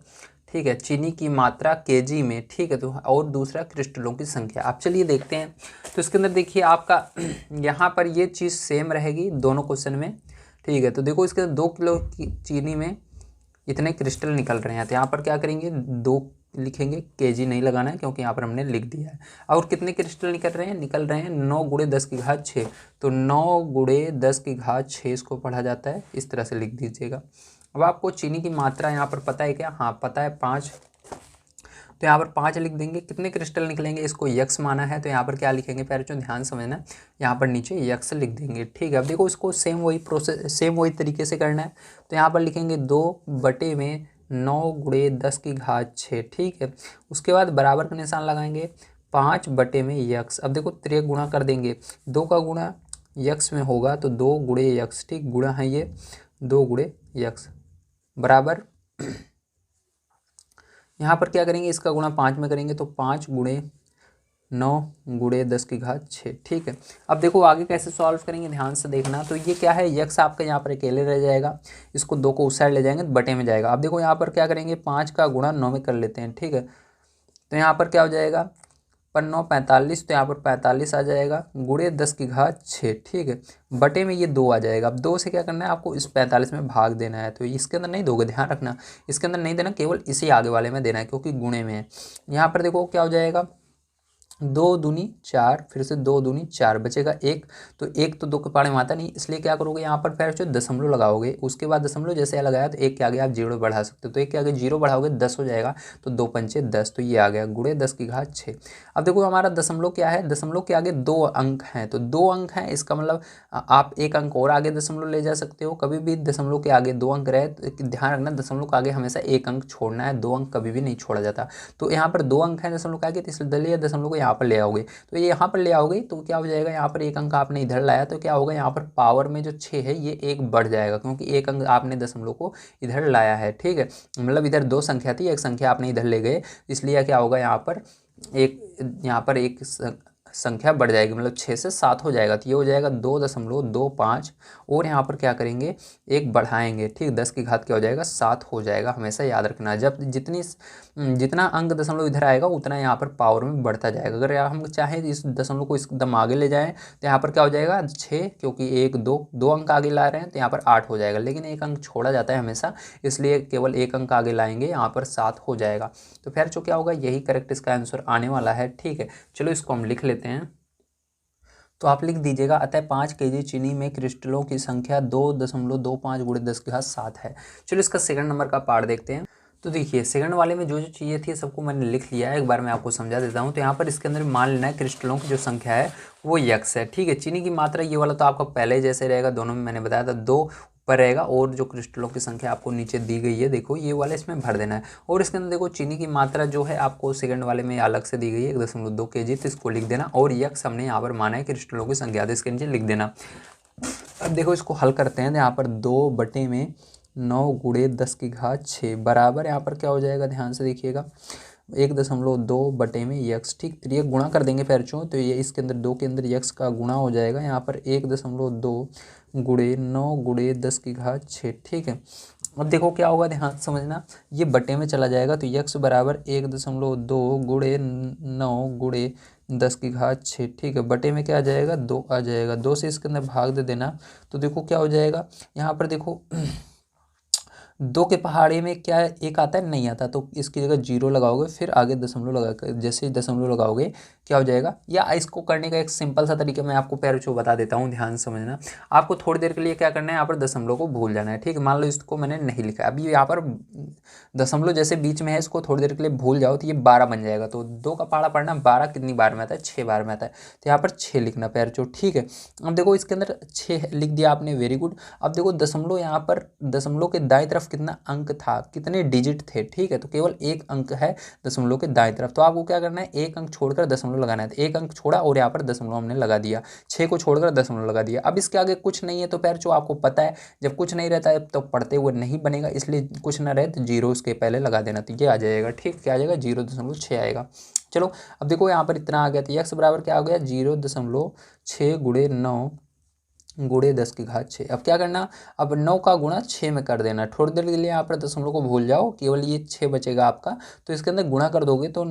ठीक है, चीनी की मात्रा केजी में, ठीक है, तो और दूसरा क्रिस्टलों की संख्या। आप चलिए देखते हैं, तो इसके अंदर देखिए आपका यहाँ पर ये चीज़ सेम रहेगी दोनों क्वेश्चन में, ठीक है। तो देखो इसके 2 किलो की चीनी में इतने क्रिस्टल निकल रहे हैं, तो यहाँ पर क्या करेंगे 2 लिखेंगे, केजी नहीं लगाना है क्योंकि यहाँ पर हमने लिख दिया है। और कितने क्रिस्टल निकल रहे हैं 9 गुणे 10⁻6, तो 9 गुणे 10⁻6 इसको पढ़ा जाता है, इस तरह से लिख दीजिएगा। अब आपको चीनी की मात्रा यहाँ पर पता है क्या, हाँ पता है 5, तो यहाँ पर 5 लिख देंगे। कितने क्रिस्टल निकलेंगे, इसको यक्स माना है, तो यहाँ पर क्या लिखेंगे प्यारे, ध्यान समझना, यहाँ पर नीचे यक्स लिख देंगे, ठीक है। अब देखो इसको सेम वही प्रोसेस, सेम वही तरीके से करना है, तो यहाँ पर लिखेंगे 2/9 गुणे 10⁻6, ठीक है। उसके बाद बराबर का निशान लगाएंगे, 5/यक्स। अब देखो त्रिक गुणा कर देंगे, 2 का गुणा यक्स में होगा तो 2 गुणे यक्स, ठीक, गुणा है ये 2 गुणे यक्स, बराबर यहाँ पर क्या करेंगे, इसका गुणा 5 में करेंगे तो 5×9 गुणे 10⁻6, ठीक है। अब देखो आगे कैसे सॉल्व करेंगे, ध्यान से देखना। तो ये क्या है, यक्स आपका यहाँ पर अकेले रह जाएगा, इसको 2 को उस साइड ले जाएंगे तो बटे में जाएगा। अब देखो यहाँ पर क्या करेंगे, 5 का गुणा 9 में कर लेते हैं, ठीक है। तो यहाँ पर क्या हो जाएगा, 9 45, तो यहाँ पर 45 आ जाएगा, गुणे 10⁻6, ठीक है, बटे में ये 2 आ जाएगा। अब 2 से क्या करना है आपको, इस 45 में भाग देना है, तो इसके अंदर नहीं दोगे, ध्यान रखना, इसके अंदर नहीं देना, केवल इसी आगे वाले में देना है क्योंकि गुणे में है। यहाँ पर देखो क्या हो जाएगा, 2 दूनी 4, फिर से 2 दूनी 4, बचेगा 1, तो 1 तो 2 के पाड़े में आता नहीं, इसलिए क्या करोगे यहाँ पर फिर जो दशमलव लगाओगे, उसके बाद दशमलव जैसे लगाया तो 1 के आगे आप 0 बढ़ा सकते हो, तो 1 के आगे 0 बढ़ाओगे 10 हो जाएगा, तो 2 पंचे 10, तो ये आ गया गुणे 10⁻6। अब देखो हमारा दशमलव क्या है, दशमलव के आगे 2 अंक हैं, तो 2 अंक हैं, इसका मतलब आप 1 अंक और आगे दशमलव ले जा सकते हो। कभी भी दशमलव के आगे 2 अंक रहे तो ध्यान रखना, दशमलव के आगे हमेशा 1 अंक छोड़ना है, 2 अंक कभी भी नहीं छोड़ा जाता। तो यहाँ पर 2 अंक हैं दशमलव के आगे, तो इसलिए दशमलव को यहाँ पर ले आओगे, तो ये यहाँ पर ले आओगे तो क्या हो जाएगा, यहाँ पर 1 अंक आपने इधर लाया तो क्या होगा, यहाँ पर पावर में जो 6 है ये 1 बढ़ जाएगा, क्योंकि 1 अंक आपने दशमलव को इधर लाया है, ठीक है। मतलब इधर 2 संख्या थी, 1 संख्या आपने इधर ले गए, इसलिए क्या होगा यहाँ पर एक संख्या बढ़ जाएगी, मतलब 6 से 7 हो जाएगा, तो ये हो जाएगा 2.25 और यहाँ पर क्या करेंगे, एक बढ़ाएंगे, ठीक, 10 की घात क्या हो जाएगा, 7 हो जाएगा। हमेशा याद रखना, जब जितना अंक दशमलव इधर आएगा उतना यहाँ पर पावर में बढ़ता जाएगा। अगर हम चाहें इस दशमलव को एकदम आगे ले जाएं तो यहाँ पर क्या हो जाएगा 6, क्योंकि एक दो अंक आगे ला रहे हैं तो यहाँ पर 8 हो जाएगा, लेकिन एक अंक छोड़ा जाता है हमेशा, इसलिए केवल एक अंक आगे लाएंगे, यहाँ पर 7 हो जाएगा। तो फिर जो क्या होगा, यही करेक्ट इसका आंसर आने वाला है। ठीक है, चलो इसको हम लिख लेते हैं। तो आप लिख दीजिएगा, अतः 5 kg चीनी में क्रिस्टलों की संख्या 2.25 गुणे 10 की घात 7 है। चलो इसका सेकंड नंबर का पार्ट देखते हैं। तो देखिए सेकंड वाले में जो जो चीज़ें थी सबको मैंने लिख लिया है, एक बार मैं आपको समझा देता हूँ। तो यहाँ पर इसके अंदर मान लेना है क्रिस्टलों की जो संख्या है वो यक्स है। ठीक है, चीनी की मात्रा ये वाला तो आपका पहले जैसे रहेगा, दोनों में मैंने बताया था 2 ऊपर रहेगा, और जो क्रिस्टलों की संख्या आपको नीचे दी गई है देखो ये वाला इसमें भर देना है। और इसके अंदर देखो चीनी की मात्रा जो है आपको सेकंड वाले में अलग से दी गई है 1.2 kg, तो इसको लिख देना। और यक्स हमने यहाँ पर माना है क्रिस्टलों की संख्या, तो इसके नीचे लिख देना। अब देखो इसको हल करते हैं, यहाँ पर 2/9 गुणे 10 की घात 6 बराबर यहाँ पर क्या हो जाएगा, ध्यान से देखिएगा 1.2 यक्स। ठीक, तो ये गुणा कर देंगे पैरचों, तो ये इसके अंदर 2 के अंदर यक्स का गुणा हो जाएगा, यहाँ पर 1.2 गुणे 9 गुणे 10 की घात 6। ठीक है, अब देखो क्या होगा, ध्यान से समझना, ये बटे में चला जाएगा, तो यक्स बराबर 1.2 गुणे 9 गुणे 10 की घात 6। ठीक है, बटे में क्या आ जाएगा, 2 आ जाएगा, 2 से इसके अंदर भाग दे देना। तो देखो क्या हो जाएगा, यहाँ पर देखो 2 के पहाड़े में क्या एक आता है, नहीं आता, तो इसकी जगह 0 लगाओगे, फिर आगे दशमलव लगा कर, जैसे ही दशमलव लगाओगे क्या हो जाएगा। या इसको करने का एक सिंपल सा तरीका मैं आपको पैरचो बता देता हूँ, ध्यान से समझना। आपको थोड़ी देर के लिए क्या करना है, यहाँ पर दशमलव को भूल जाना है। ठीक है, मान लो इसको मैंने नहीं लिखा, अभी यहाँ पर दशमलव जैसे बीच में है, इसको थोड़ी देर के लिए भूल जाओ तो ये 12 बन जाएगा। तो 2 का पहाड़ा पढ़ना, 12 कितनी बार में आता है, 6 बार में आता है, तो यहाँ पर 6 लिखना पैरचो। ठीक है, अब देखो इसके अंदर 6 लिख दिया आपने, वेरी गुड। अब देखो दशमलव, यहाँ पर दशमलव के दाएं तरफ कितना अंक था, कितने डिजिट थे। ठीक है, तो केवल एक अंक है दशमलव के दाएं तरफ, तो आपको क्या करना है, एक अंक छोड़कर दशमलव लगाना है। तो एक अंक छोड़ा और यहाँ पर दशमलव हमने लगा दिया, 6 को छोड़कर दशमलव लगा दिया। अब इसके आगे कुछ नहीं है, तो पैर जो आपको पता है जब कुछ नहीं रहता है तो पढ़ते हुए नहीं बनेगा, इसलिए कुछ ना रहे तो 0 उसके पहले लगा देना, तो ये आ जाएगा। ठीक, क्या आ जाएगा, 0.6 आएगा। चलो अब देखो यहाँ पर इतना आ गया, तो यक्स बराबर क्या हो गया, 0.6 गुणे 9 गुणे 10 की घात 6। अब क्या करना, अब 9 का गुणा 6 में कर देना। थोड़ी देर के लिए यहाँ पर दशमलव को भूल जाओ, केवल ये 6 बचेगा आपका, तो इसके अंदर गुणा कर दोगे तो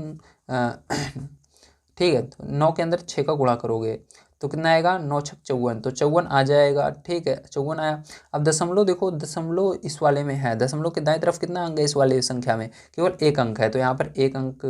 ठीक है, तो 9 के अंदर 6 का गुणा करोगे तो कितना आएगा, 9 छक 54, तो 54 आ जाएगा। ठीक है, 54 आया। अब दशमलव देखो, दशमलव इस वाले में है, दशमलव के दाएं तरफ कितना अंक है इस वाले संख्या में, केवल एक अंक है, तो यहाँ पर एक अंक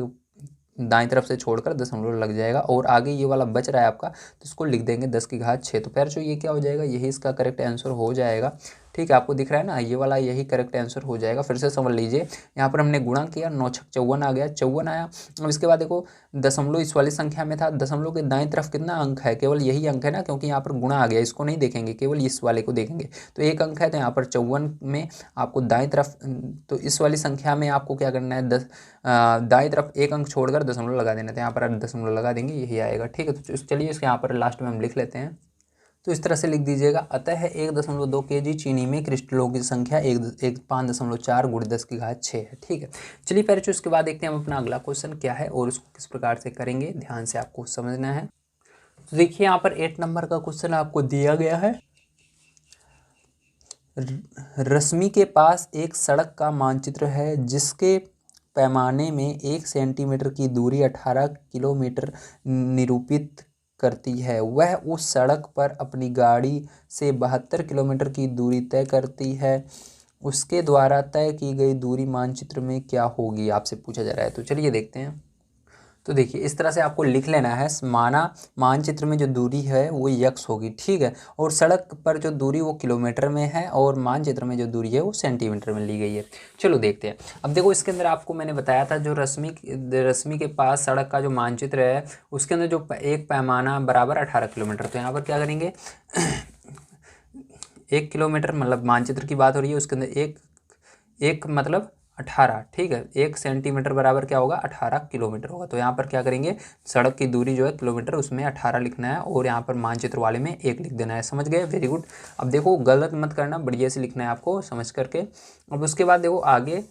दाएं तरफ से छोड़कर दशमलव लग जाएगा, और आगे ये वाला बच रहा है आपका, तो इसको लिख देंगे 10 की घात 6। तो पैर जो ये क्या हो जाएगा, यही इसका करेक्ट आंसर हो जाएगा। ठीक है, आपको दिख रहा है ना, ये वाला यही करेक्ट आंसर हो जाएगा। फिर से समझ लीजिए, यहाँ पर हमने गुणा किया, 9 छक 54 आ गया, 54 आया। अब इसके बाद देखो दशमलव इस वाली संख्या में था, दशमलव के दाएं तरफ कितना अंक है, केवल यही अंक है ना, क्योंकि यहाँ पर गुणा आ गया, इसको नहीं देखेंगे, केवल इस वाले को देखेंगे। तो एक अंक है, तो यहाँ पर 54 में आपको दाएं तरफ, तो इस वाली संख्या में आपको क्या करना है, दाएं तरफ एक अंक छोड़कर दशमलव लगा देना, तो यहाँ पर दशमलव लगा देंगे, यही आएगा। ठीक है, तो चलिए इसके यहाँ पर लास्ट में हम लिख लेते हैं। तो इस तरह से लिख दीजिएगा, अतः 1.2 kg चीनी में क्रिस्टलों की संख्या 5.4 गुणे 10 की घात 6 है। ठीक है, चलिए पहले इसके बाद देखते हैं हम अपना अगला क्वेश्चन क्या है और उसको किस प्रकार से करेंगे, ध्यान से आपको समझना है। तो देखिए यहाँ पर 8 नंबर का क्वेश्चन आपको दिया गया है। रश्मि के पास एक सड़क का मानचित्र है जिसके पैमाने में 1 सेंटीमीटर की दूरी 18 किलोमीटर निरूपित करती है। वह उस सड़क पर अपनी गाड़ी से 72 किलोमीटर की दूरी तय करती है। उसके द्वारा तय की गई दूरी मानचित्र में क्या होगी, आपसे पूछा जा रहा है। तो चलिए देखते हैं। तो देखिए इस तरह से आपको लिख लेना है, माना मानचित्र में जो दूरी है वो यक्स होगी। ठीक है, और सड़क पर जो दूरी वो किलोमीटर में है, और मानचित्र में जो दूरी है वो सेंटीमीटर में ली गई है। चलो देखते हैं। अब देखो इसके अंदर आपको मैंने बताया था, जो रश्मि के पास सड़क का जो मानचित्र है उसके अंदर जो एक पैमाना बराबर 18 किलोमीटर। तो यहाँ पर क्या करेंगे 1 किलोमीटर, मतलब मानचित्र की बात हो रही है, उसके अंदर एक मतलब 18। ठीक है, 1 सेंटीमीटर बराबर क्या होगा, 18 किलोमीटर होगा। तो यहाँ पर क्या करेंगे, सड़क की दूरी जो है किलोमीटर, उसमें 18 लिखना है, और यहाँ पर मानचित्र वाले में 1 लिख देना है। समझ गए, वेरी गुड। अब देखो गलत मत करना, बढ़िया से लिखना है आपको समझ करके। अब उसके बाद देखो आगे,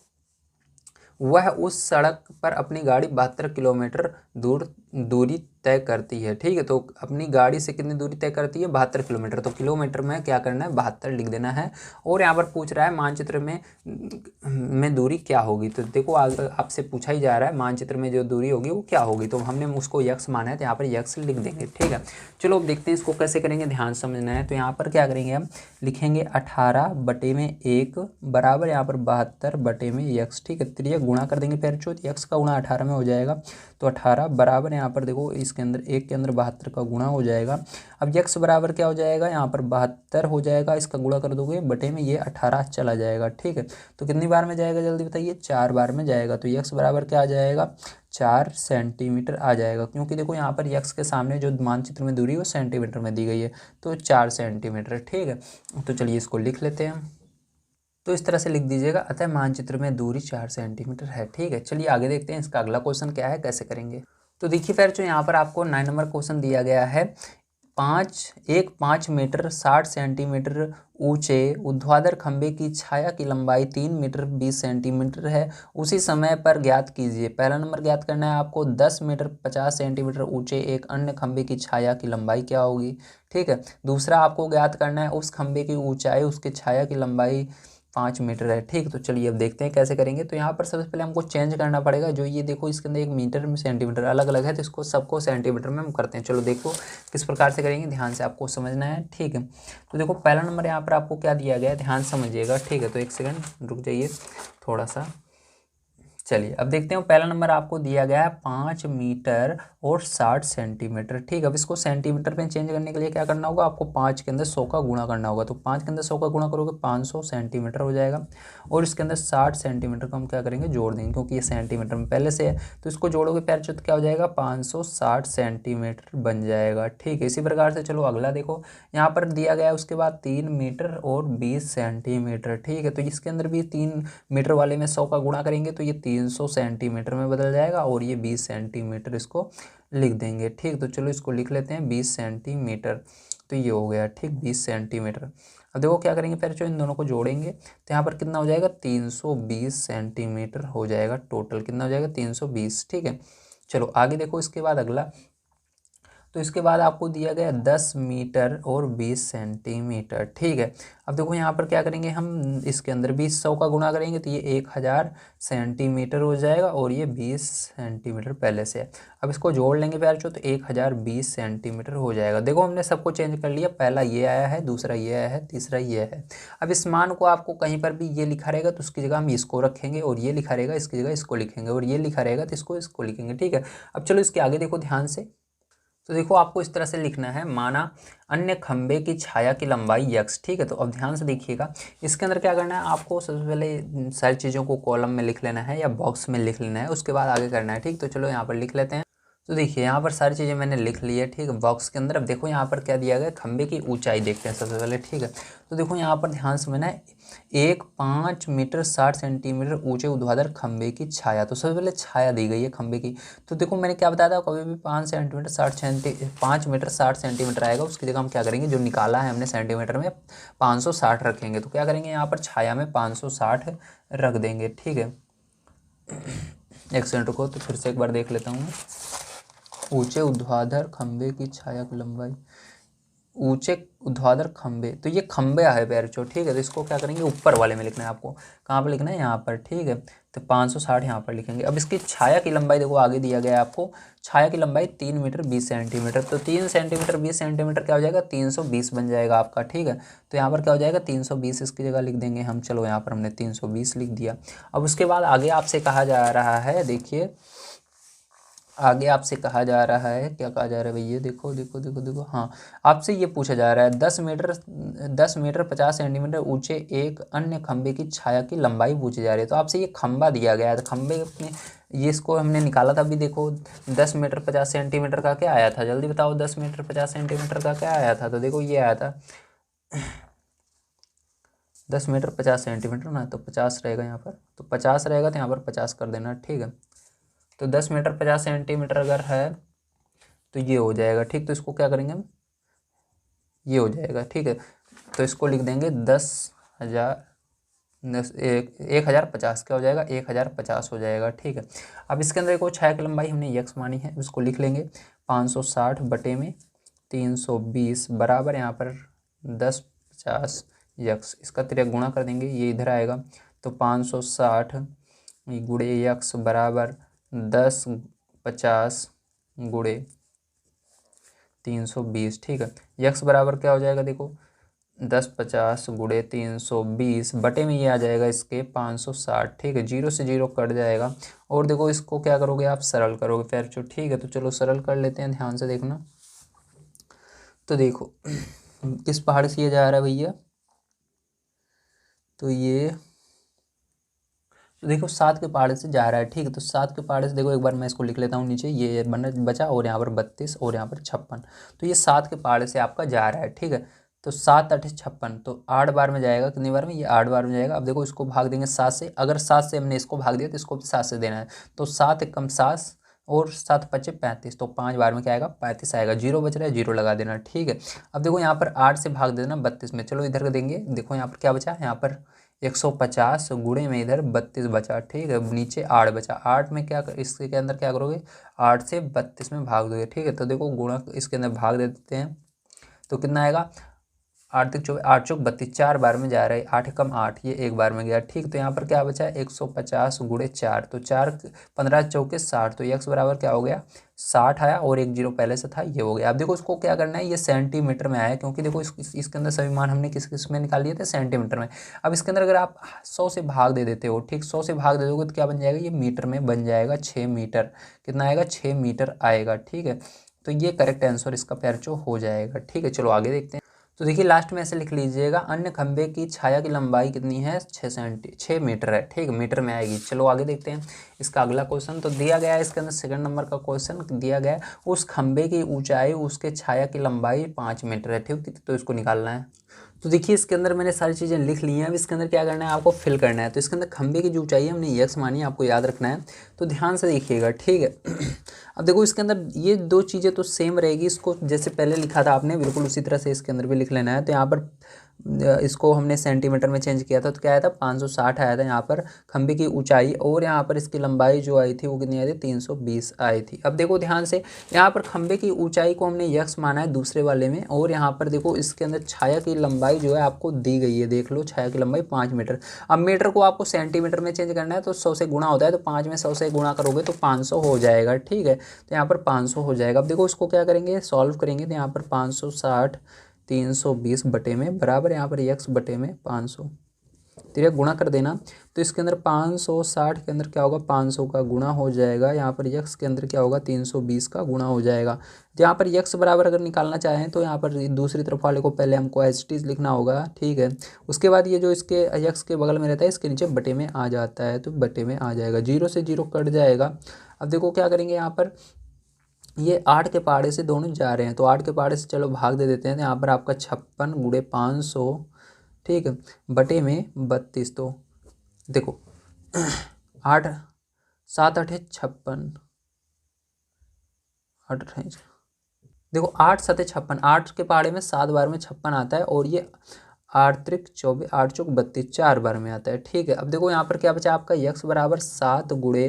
वह उस सड़क पर अपनी गाड़ी 72 किलोमीटर दूरी तय करती है। ठीक है, तो अपनी गाड़ी से कितनी दूरी तय करती है, 72 किलोमीटर। तो किलोमीटर में क्या करना है, 72 लिख देना है। और यहाँ पर पूछ रहा है मानचित्र में दूरी क्या होगी। तो देखो आपसे पूछा ही जा रहा है मानचित्र में जो दूरी होगी वो क्या होगी, तो हमने उसको यक्स माना है, तो यहाँ पर यक्स लिख देंगे। ठीक है, चलो अब देखते हैं इसको कैसे करेंगे, ध्यान समझना है। तो यहाँ पर क्या करेंगे, हम लिखेंगे 18/1 बराबर यहाँ पर 72/में यक्स। ठीक है, त्रिज्या गुणा कर देंगे पैरचो, यक्स का गुणा 18 में हो जाएगा। तो 18 बराबर यहाँ पर देखो इसके अंदर एक के अंदर 72 का गुणा हो जाएगा। अब यक्स बराबर क्या हो जाएगा, यहाँ पर 72 हो जाएगा, इसका गुणा कर दोगे बटे में ये 18 चला जाएगा। ठीक है, तो कितनी बार में जाएगा जल्दी बताइए, 4 बार में जाएगा। तो यक्स बराबर क्या आ जाएगा, 4 सेंटीमीटर आ जाएगा, क्योंकि देखो यहाँ पर यक्स के सामने जो मानचित्र में दूरी है वो सेंटीमीटर में दी गई है, तो 4 सेंटीमीटर। ठीक है, तो चलिए इसको लिख लेते हैं। तो इस तरह से लिख दीजिएगा, अतः मानचित्र में दूरी 4 सेंटीमीटर है। ठीक है, चलिए आगे देखते हैं इसका अगला क्वेश्चन क्या है, कैसे करेंगे। तो देखिए फिर जो यहाँ पर आपको 9 नंबर क्वेश्चन दिया गया है, 5 मीटर 60 सेंटीमीटर ऊंचे ऊर्ध्वाधर खंभे की छाया की लंबाई 3 मीटर 20 सेंटीमीटर है, उसी समय पर ज्ञात कीजिए। पहला नंबर ज्ञात करना है आपको, 10 मीटर 50 सेंटीमीटर ऊंचे एक अन्य खंभे की छाया की लंबाई क्या होगी। ठीक है, दूसरा आपको ज्ञात करना है उस खंभे की ऊंचाई, उसके छाया की लंबाई 5 मीटर है। ठीक, तो चलिए अब देखते हैं कैसे करेंगे। तो यहाँ पर सबसे पहले हमको चेंज करना पड़ेगा, जो ये देखो इसके अंदर एक मीटर में सेंटीमीटर अलग अलग है, तो इसको सबको सेंटीमीटर में हम करते हैं। चलो देखो किस प्रकार से करेंगे, ध्यान से आपको समझना है। ठीक है, तो देखो पहला नंबर यहाँ पर आपको क्या दिया गया है, ध्यान समझिएगा। ठीक है, तो एक सेकंड रुक जाइए थोड़ा सा। चलिए अब देखते हैं, पहला नंबर आपको दिया गया है 5 मीटर और 60 सेंटीमीटर। ठीक है, अब इसको सेंटीमीटर में चेंज करने के लिए क्या करना होगा, आपको 5 के अंदर 100 का गुणा करना होगा। तो 5 के अंदर 100 का गुणा करोगे 500 सेंटीमीटर हो जाएगा, और इसके अंदर 60 सेंटीमीटर को हम क्या करेंगे, जोड़ देंगे, क्योंकि ये सेंटीमीटर में पहले से है। तो इसको जोड़ोगे पैर तो क्या हो जाएगा, 560 सेंटीमीटर बन जाएगा। ठीक है, इसी प्रकार से चलो अगला देखो, यहाँ पर दिया गया है उसके बाद 3 मीटर और 20 सेंटीमीटर। ठीक है, तो इसके अंदर भी 3 मीटर वाले में 100 का गुणा करेंगे तो ये 300 सेंटीमीटर में बदल जाएगा, और ये 20 सेंटीमीटर इसको लिख देंगे। ठीक, तो चलो इसको लिख लेते हैं 20 सेंटीमीटर। तो ये हो गया, ठीक, 20 सेंटीमीटर। अब देखो क्या करेंगे, फिर जो इन दोनों को जोड़ेंगे तो यहाँ पर कितना हो जाएगा, 320 सेंटीमीटर हो जाएगा। टोटल कितना हो जाएगा, 320। ठीक है, चलो आगे देखो इसके बाद अगला। तो इसके बाद आपको दिया गया 10 मीटर और 20 सेंटीमीटर। ठीक है, अब देखो यहाँ पर क्या करेंगे, हम इसके अंदर भी 100 का गुणा करेंगे तो ये 1000 सेंटीमीटर हो जाएगा, और ये 20 सेंटीमीटर पहले से है। अब इसको जोड़ लेंगे प्यार तो 1020 सेंटीमीटर हो जाएगा। देखो हमने सबको चेंज कर लिया, पहला ये आया है, दूसरा ये आया है, तीसरा ये है। अब इस मान को आपको कहीं पर भी ये लिखा रहेगा तो उसकी जगह हम इसको रखेंगे, और ये लिखा रहेगा इसकी जगह इसको लिखेंगे, और ये लिखा रहेगा तो इसको लिखेंगे। ठीक है, अब चलो इसके आगे देखो ध्यान से। तो देखो आपको इस तरह से लिखना है, माना अन्य खंबे की छाया की लंबाई यक्स। ठीक है, तो अब ध्यान से देखिएगा, इसके अंदर क्या करना है आपको, सबसे पहले सारी चीज़ों को कॉलम में लिख लेना है या बॉक्स में लिख लेना है, उसके बाद आगे करना है। ठीक, तो चलो यहाँ पर लिख लेते हैं। तो देखिए यहाँ पर सारी चीज़ें मैंने लिख ली है। ठीक है, बॉक्स के अंदर अब देखो यहाँ पर क्या दिया गया, खंबे की ऊंचाई देखते हैं सबसे पहले। ठीक है, तो देखो यहाँ पर ध्यान समझना है, 5 मीटर 60 सेंटीमीटर ऊंचे ऊर्ध्वाधर खंबे की छाया। तो सबसे पहले छाया दी गई है खंबे की। तो देखो मैंने क्या बताया था, कभी भी 5 मीटर 60 सेंटीमीटर आएगा, उसकी जगह हम क्या करेंगे, जो निकाला है हमने सेंटीमीटर में 560 रखेंगे। तो क्या करेंगे, यहाँ पर छाया में 560 रख देंगे। ठीक है, एक सेकंड को, तो फिर से एक बार देख लेता हूँ। ऊंचे ऊर्ध्वाधर खंबे की छाया की लंबाई, ऊंचे ऊर्ध्वाधर खंबे, तो ये खंबे है पैरचो। ठीक है, तो इसको क्या करेंगे, ऊपर वाले में लिखना है आपको। कहाँ पर लिखना है, यहाँ पर। ठीक है, तो 560 यहाँ पर लिखेंगे। अब इसकी छाया की लंबाई देखो आगे दिया गया है आपको, छाया की लंबाई 3 मीटर 20 सेंटीमीटर। तो 3 सेंटीमीटर 20 सेंटीमीटर क्या हो जाएगा, 320 बन जाएगा आपका। ठीक है, तो यहाँ पर क्या हो जाएगा, 320 इसकी जगह लिख देंगे हम। चलो यहाँ पर हमने 320 लिख दिया। अब उसके बाद आगे आपसे कहा जा रहा है, देखिए आगे आपसे कहा जा रहा है, क्या कहा जा रहा है भैया, देखो देखो देखो देखो, हाँ आपसे ये पूछा जा रहा है 10 मीटर 50 सेंटीमीटर ऊंचे एक अन्य खंबे की छाया की लंबाई पूछी जा रही है। तो आपसे ये खंबा दिया गया है, तो खंबे में ये इसको हमने निकाला था अभी। देखो 10 मीटर 50 सेंटीमीटर का क्या आया था, जल्दी बताओ, 10 मीटर 50 सेंटीमीटर का क्या आया था। तो देखो ये आया था 10 मीटर 50 सेंटीमीटर ना, तो 50 रहेगा यहाँ पर, तो 50 रहेगा तो यहाँ पर 50 कर देना। ठीक है, तो 10 मीटर 50 सेंटीमीटर अगर है तो ये हो जाएगा। ठीक, तो इसको क्या करेंगे हम, ये हो जाएगा। ठीक है, तो इसको लिख देंगे 10,000 1050 क्या हो जाएगा, 1050 हो जाएगा। ठीक है, अब इसके अंदर एक छाया की लंबाई हमने यक्स मानी है, उसको लिख लेंगे 560 बटे में 320 बराबर यहाँ पर 1050 यक्स। इसका तिर्यक गुणा कर देंगे, ये इधर आएगा तो 560 गुणे यक्स बराबर 1050 गुणे 320। ठीक है, यक्स बराबर क्या हो जाएगा, देखो 1050 गुणे 320 बटे में ये आ जाएगा इसके 560। ठीक है, 0 से 0 कट जाएगा और देखो इसको क्या करोगे आप, सरल करोगे फिर जो। ठीक है, तो चलो सरल कर लेते हैं, ध्यान से देखना। तो देखो किस पहाड़ से ये जा रहा है भैया, तो ये तो देखो 7 के पहाड़ से जा रहा है। ठीक है, तो 7 के पहाड़ से देखो एक बार मैं इसको लिख लेता हूँ नीचे, ये बचा और यहाँ पर 32 और यहाँ पर 56। तो ये 7 के पहाड़ से आपका जा रहा है। ठीक है, तो 7 8 56, तो 8 बार में जाएगा, कितनी बार में, ये 8 बार में जाएगा। अब देखो इसको भाग देंगे 7 से, अगर 7 से हमने इसको भाग दिया तो इसको भी 7 से देना है, तो 7 एकम 7 और 7 पच्चे 35, तो 5 बार में क्या आएगा, 35 आएगा। 0 बच रहा है, 0 लगा देना। ठीक है, अब देखो यहाँ पर 8 से भाग देना 32 में, चलो इधर देंगे, देखो यहाँ पर क्या बचा, यहाँ पर 150 गुणे में इधर 32 बचा। ठीक है, नीचे 8 बचा, 8 में क्या इसके अंदर क्या करोगे, 8 से 32 में भाग दोगे। ठीक है, तो देखो गुणा इसके अंदर भाग दे देते हैं, तो कितना आएगा, 8 तिक 24, 8 चौक 32, 4 बार में जा रहा है, 8 कम 8, ये एक बार में गया। ठीक, तो यहाँ पर क्या बचा है, 150 गुणे 4, तो 4 15 चौके 60, तो यक्स बराबर क्या हो गया, 60 आया और एक जीरो पहले से था, ये हो गया। अब देखो इसको क्या करना है, ये सेंटीमीटर में आया, क्योंकि देखो इसके अंदर सभी मान हमने किस में निकाल लिए थे, सेंटीमीटर में। अब इसके अंदर अगर आप 100 से भाग दे देते हो, ठीक, 100 से भाग दे दोगे तो क्या बन जाएगा, ये मीटर में बन जाएगा, 6 मीटर। कितना आएगा, 6 मीटर आएगा। ठीक है, तो ये करेक्ट आंसर इसका पैरचो हो जाएगा। ठीक है, चलो आगे देखते हैं। तो देखिए लास्ट में ऐसे लिख लीजिएगा, अन्य खंभे की छाया की लंबाई कितनी है, 6 मीटर है। ठीक, मीटर में आएगी। चलो आगे देखते हैं इसका अगला क्वेश्चन। तो दिया गया है इसके अंदर सेकंड नंबर का क्वेश्चन दिया गया है, उस खंभे की ऊंचाई उसके छाया की लंबाई 5 मीटर है। ठीक, तो इसको निकालना है। तो देखिए इसके अंदर मैंने सारी चीज़ें लिख ली हैं, अब इसके अंदर क्या करना है, आपको फिल करना है। तो इसके अंदर खंभे की जो ऊंचाई है हमने यक्स मानी है, आपको याद रखना है, तो ध्यान से देखिएगा। ठीक है, अब देखो इसके अंदर ये दो चीज़ें तो सेम रहेगी, इसको जैसे पहले लिखा था आपने बिल्कुल उसी तरह से इसके अंदर भी लिख लेना है। तो यहाँ पर इसको हमने सेंटीमीटर में चेंज किया था, तो क्या आया था, 560 आया था यहाँ पर खंभे की ऊंचाई, और यहाँ पर इसकी लंबाई जो आई थी वो कितनी आई थी, 320 आई थी। अब देखो ध्यान से, यहाँ पर खंभे की ऊंचाई को हमने यक्स माना है दूसरे वाले में, और यहाँ पर देखो इसके अंदर छाया की लंबाई जो है आपको दी गई है, देख लो छाया की लंबाई 5 मीटर। अब मीटर को आपको सेंटीमीटर में चेंज करना है, तो 100 से गुणा होता है, तो 5 में 100 से गुणा करोगे तो 500 हो जाएगा। ठीक है, तो यहाँ पर 500 हो जाएगा। अब देखो इसको क्या करेंगे, सॉल्व करेंगे, तो यहाँ पर 560 320 बटे में बराबर यहाँ पर यक्स बटे में 500, तो यह गुणा कर देना। तो इसके अंदर 560 के अंदर क्या होगा, 500 का गुणा हो जाएगा, यहाँ पर यक्स के अंदर क्या होगा, 320 का गुणा हो जाएगा। तो यहाँ पर यक्स बराबर अगर निकालना चाहें तो यहाँ पर दूसरी तरफ वाले को पहले हमको एज इट इज लिखना होगा। ठीक है, उसके बाद ये जो इसके यक्स के बगल में रहता है इसके नीचे बटे में आ जाता है, तो बटे में आ जाएगा, 0 से 0 कट जाएगा। अब देखो क्या करेंगे, यहाँ पर ये 8 के पहाड़े से दोनों जा रहे हैं, तो 8 के पहाड़े से चलो भाग दे देते हैं, तो यहाँ पर आपका 56 गुणे 500, ठीक है, बटे में 32। तो देखो 8 7 8 56, 8 देखो 8 7 56, 8 के पहाड़े में 7 बार में 56 आता है, और ये 8 त्रिक 24, 8 चौक 32 4 बार में आता है। ठीक है, अब देखो यहाँ पर क्या बचा आपका, यक्स बराबर 7 गुणे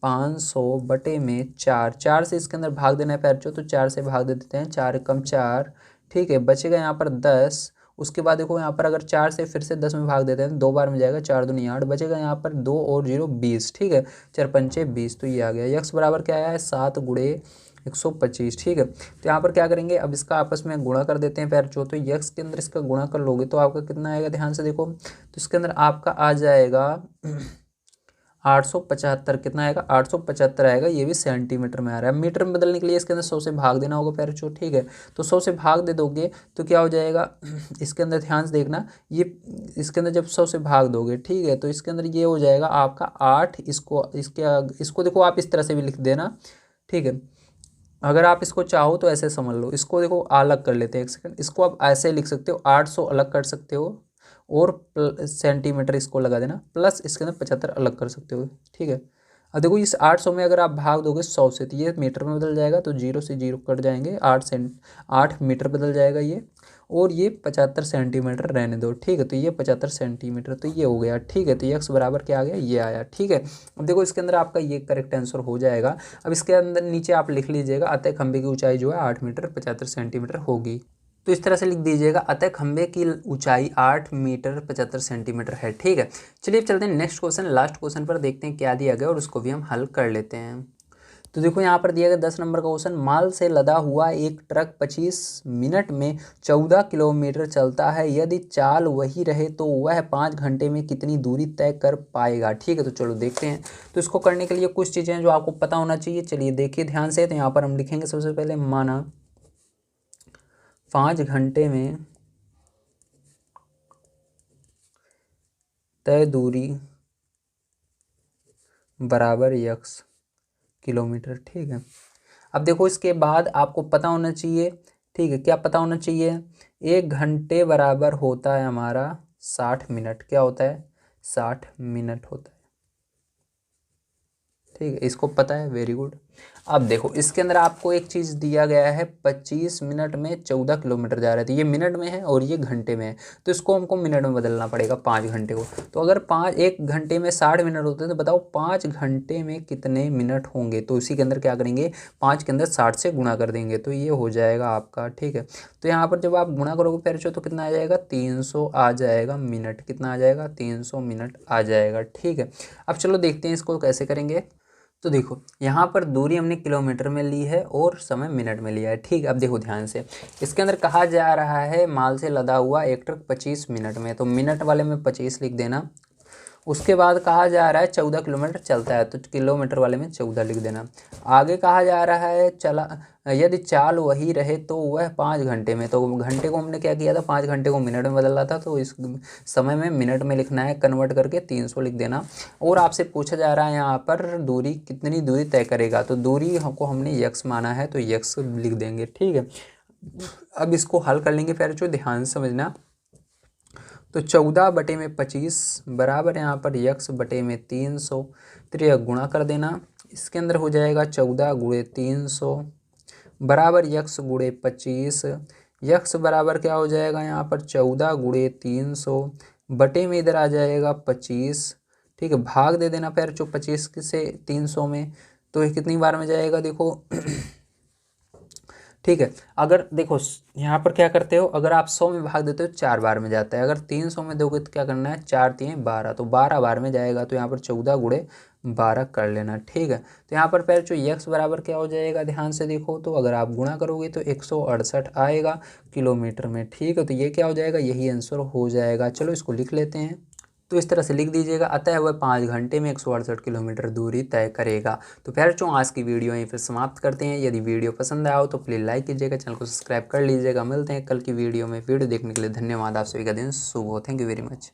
500 बटे में 4, 4 से इसके अंदर भाग देना है पैरचो, तो 4 से भाग दे देते हैं, 4 कम 4। ठीक है, बचेगा यहाँ पर 10। उसके बाद देखो यहाँ पर अगर 4 से फिर से 10 में भाग देते हैं, 2 बार में जाएगा, 4 दूनी 8, बचेगा यहाँ पर 2 और 0 20। ठीक है, 4 पंचे 20, तो ये आ गया। यक्स बराबर क्या आया है, 7 गुणे 125। ठीक है, तो यहाँ पर क्या करेंगे, अब इसका आपस में गुणा कर देते हैं पैरचो, तो यक्स के अंदर इसका गुणा कर लोगे तो आपका कितना आएगा, ध्यान से देखो, तो इसके अंदर आपका आ जाएगा 875। कितना आएगा, 875 आएगा, ये भी सेंटीमीटर में आ रहा है। मीटर में बदलने के लिए इसके अंदर 100 से भाग देना होगा पैरचो। ठीक है, तो 100 से भाग दे दोगे तो क्या हो जाएगा, इसके अंदर ध्यान से देखना, ये इसके अंदर जब 100 से भाग दोगे, ठीक है, तो इसके अंदर ये हो जाएगा आपका 8, इसको देखो आप इस तरह से भी लिख देना। ठीक है, अगर आप इसको चाहो तो ऐसे समझ लो, इसको देखो अलग कर लेते हैं, एक सेकंड, इसको आप ऐसे लिख सकते हो, 800 अलग कर सकते हो, और सेंटीमीटर इसको लगा देना, प्लस इसके अंदर 75 अलग कर सकते हो। ठीक है, अब देखो इस 800 में अगर आप भाग दोगे 100 से, तो ये मीटर में बदल जाएगा, तो 0 से 0 कट जाएंगे, 8 मीटर बदल जाएगा ये, और ये 75 सेंटीमीटर रहने दो, ठीक है। तो ये 75 सेंटीमीटर तो ये हो गया, ठीक है। तो यक्स बराबर क्या आ गया, ये आया, ठीक है। अब देखो इसके अंदर आपका ये करेक्ट आंसर हो जाएगा। अब इसके अंदर नीचे आप लिख लीजिएगा अतः खंभे की ऊंचाई जो है 8 मीटर 75 सेंटीमीटर होगी। तो इस तरह से लिख दीजिएगा अतः खंभे की ऊंचाई 8 मीटर 75 सेंटीमीटर है, ठीक है। चलिए चलते हैं नेक्स्ट क्वेश्चन, लास्ट क्वेश्चन पर, देखते हैं क्या दिया गया और उसको भी हम हल कर लेते हैं। तो देखो यहाँ पर दिया गया 10 नंबर का क्वेश्चन, माल से लदा हुआ एक ट्रक 25 मिनट में 14 किलोमीटर चलता है, यदि चाल वही रहे तो वह 5 घंटे में कितनी दूरी तय कर पाएगा, ठीक है। तो चलो देखते हैं। तो इसको करने के लिए कुछ चीज़ें हैं जो आपको पता होना चाहिए। चलिए देखिए ध्यान से। तो यहाँ पर हम लिखेंगे सबसे पहले, माना 5 घंटे में तय दूरी बराबर यक्स किलोमीटर, ठीक है। अब देखो इसके बाद आपको पता होना चाहिए, ठीक है। क्या पता होना चाहिए, 1 घंटे बराबर होता है हमारा 60 मिनट। क्या होता है, 60 मिनट होता है, ठीक है। इसको पता है, वेरी गुड। अब देखो इसके अंदर आपको एक चीज़ दिया गया है, 25 मिनट में 14 किलोमीटर जा रहे थे। ये मिनट में है और ये घंटे में है, तो इसको हमको मिनट में बदलना पड़ेगा 5 घंटे को। तो अगर 1 घंटे में 60 मिनट होते हैं तो बताओ 5 घंटे में कितने मिनट होंगे। तो इसी के अंदर क्या करेंगे, 5 के अंदर 60 से गुणा कर देंगे, तो ये हो जाएगा आपका, ठीक है। तो यहाँ पर जब आप गुणा करोगे पैर तो कितना आ जाएगा, 300 आ जाएगा मिनट। कितना आ जाएगा, 300 मिनट आ जाएगा, ठीक है। अब चलो देखते हैं इसको कैसे करेंगे। तो देखो यहाँ पर दूरी हमने किलोमीटर में ली है और समय मिनट में लिया है, ठीक है। अब देखो ध्यान से, इसके अंदर कहा जा रहा है माल से लदा हुआ एक ट्रक 25 मिनट में, तो मिनट वाले में 25 लिख देना। उसके बाद कहा जा रहा है 14 किलोमीटर चलता है, तो किलोमीटर वाले में 14 लिख देना। आगे कहा जा रहा है चला यदि चाल वही रहे तो वह 5 घंटे में, तो घंटे को हमने क्या किया था, 5 घंटे को मिनट में बदला था, तो इस समय में मिनट में लिखना है, कन्वर्ट करके 300 लिख देना। और आपसे पूछा जा रहा है यहाँ पर दूरी, कितनी दूरी तय करेगा, तो दूरी को हमने यक्स माना है, तो यक्स लिख देंगे, ठीक है। अब इसको हल कर लेंगे, फिर जो ध्यान से समझना। तो 14 बटे में 25 बराबर यहाँ पर यक्स बटे में 300, तो यह गुणा कर देना। इसके अंदर हो जाएगा 14 गुणे 300 बराबर यक्स गुणे 25। यक्स बराबर क्या हो जाएगा यहाँ पर, 14 गुणे 300 बटे में इधर आ जाएगा 25, ठीक है। भाग दे देना फिर जो 25 से 300 में, तो ये कितनी बार में जाएगा देखो ठीक है। अगर देखो यहाँ पर क्या करते हो, अगर आप 100 में भाग देते हो 4 बार में जाता है, अगर 300 में दोगे तो क्या करना है, 4 3 12, तो 12 बार में जाएगा। तो यहाँ पर 14 गुणे 12 कर लेना, ठीक है। तो यहाँ पर पहले जो यक्स बराबर क्या हो जाएगा, ध्यान से देखो। तो अगर आप गुणा करोगे तो 168 आएगा किलोमीटर में, ठीक है। तो ये क्या हो जाएगा, यही आंसर हो जाएगा। चलो इसको लिख लेते हैं। तो इस तरह से लिख दीजिएगा, अतः वह 5 घंटे में 168 किलोमीटर दूरी तय करेगा। तो प्यारे आज की वीडियो यहीं पर समाप्त करते हैं। यदि वीडियो पसंद आया हो तो प्लीज़ लाइक कीजिएगा, चैनल को सब्सक्राइब कर लीजिएगा। मिलते हैं कल की वीडियो में। वीडियो देखने के लिए धन्यवाद। आप सभी का दिन शुभ हो। Thank you very much.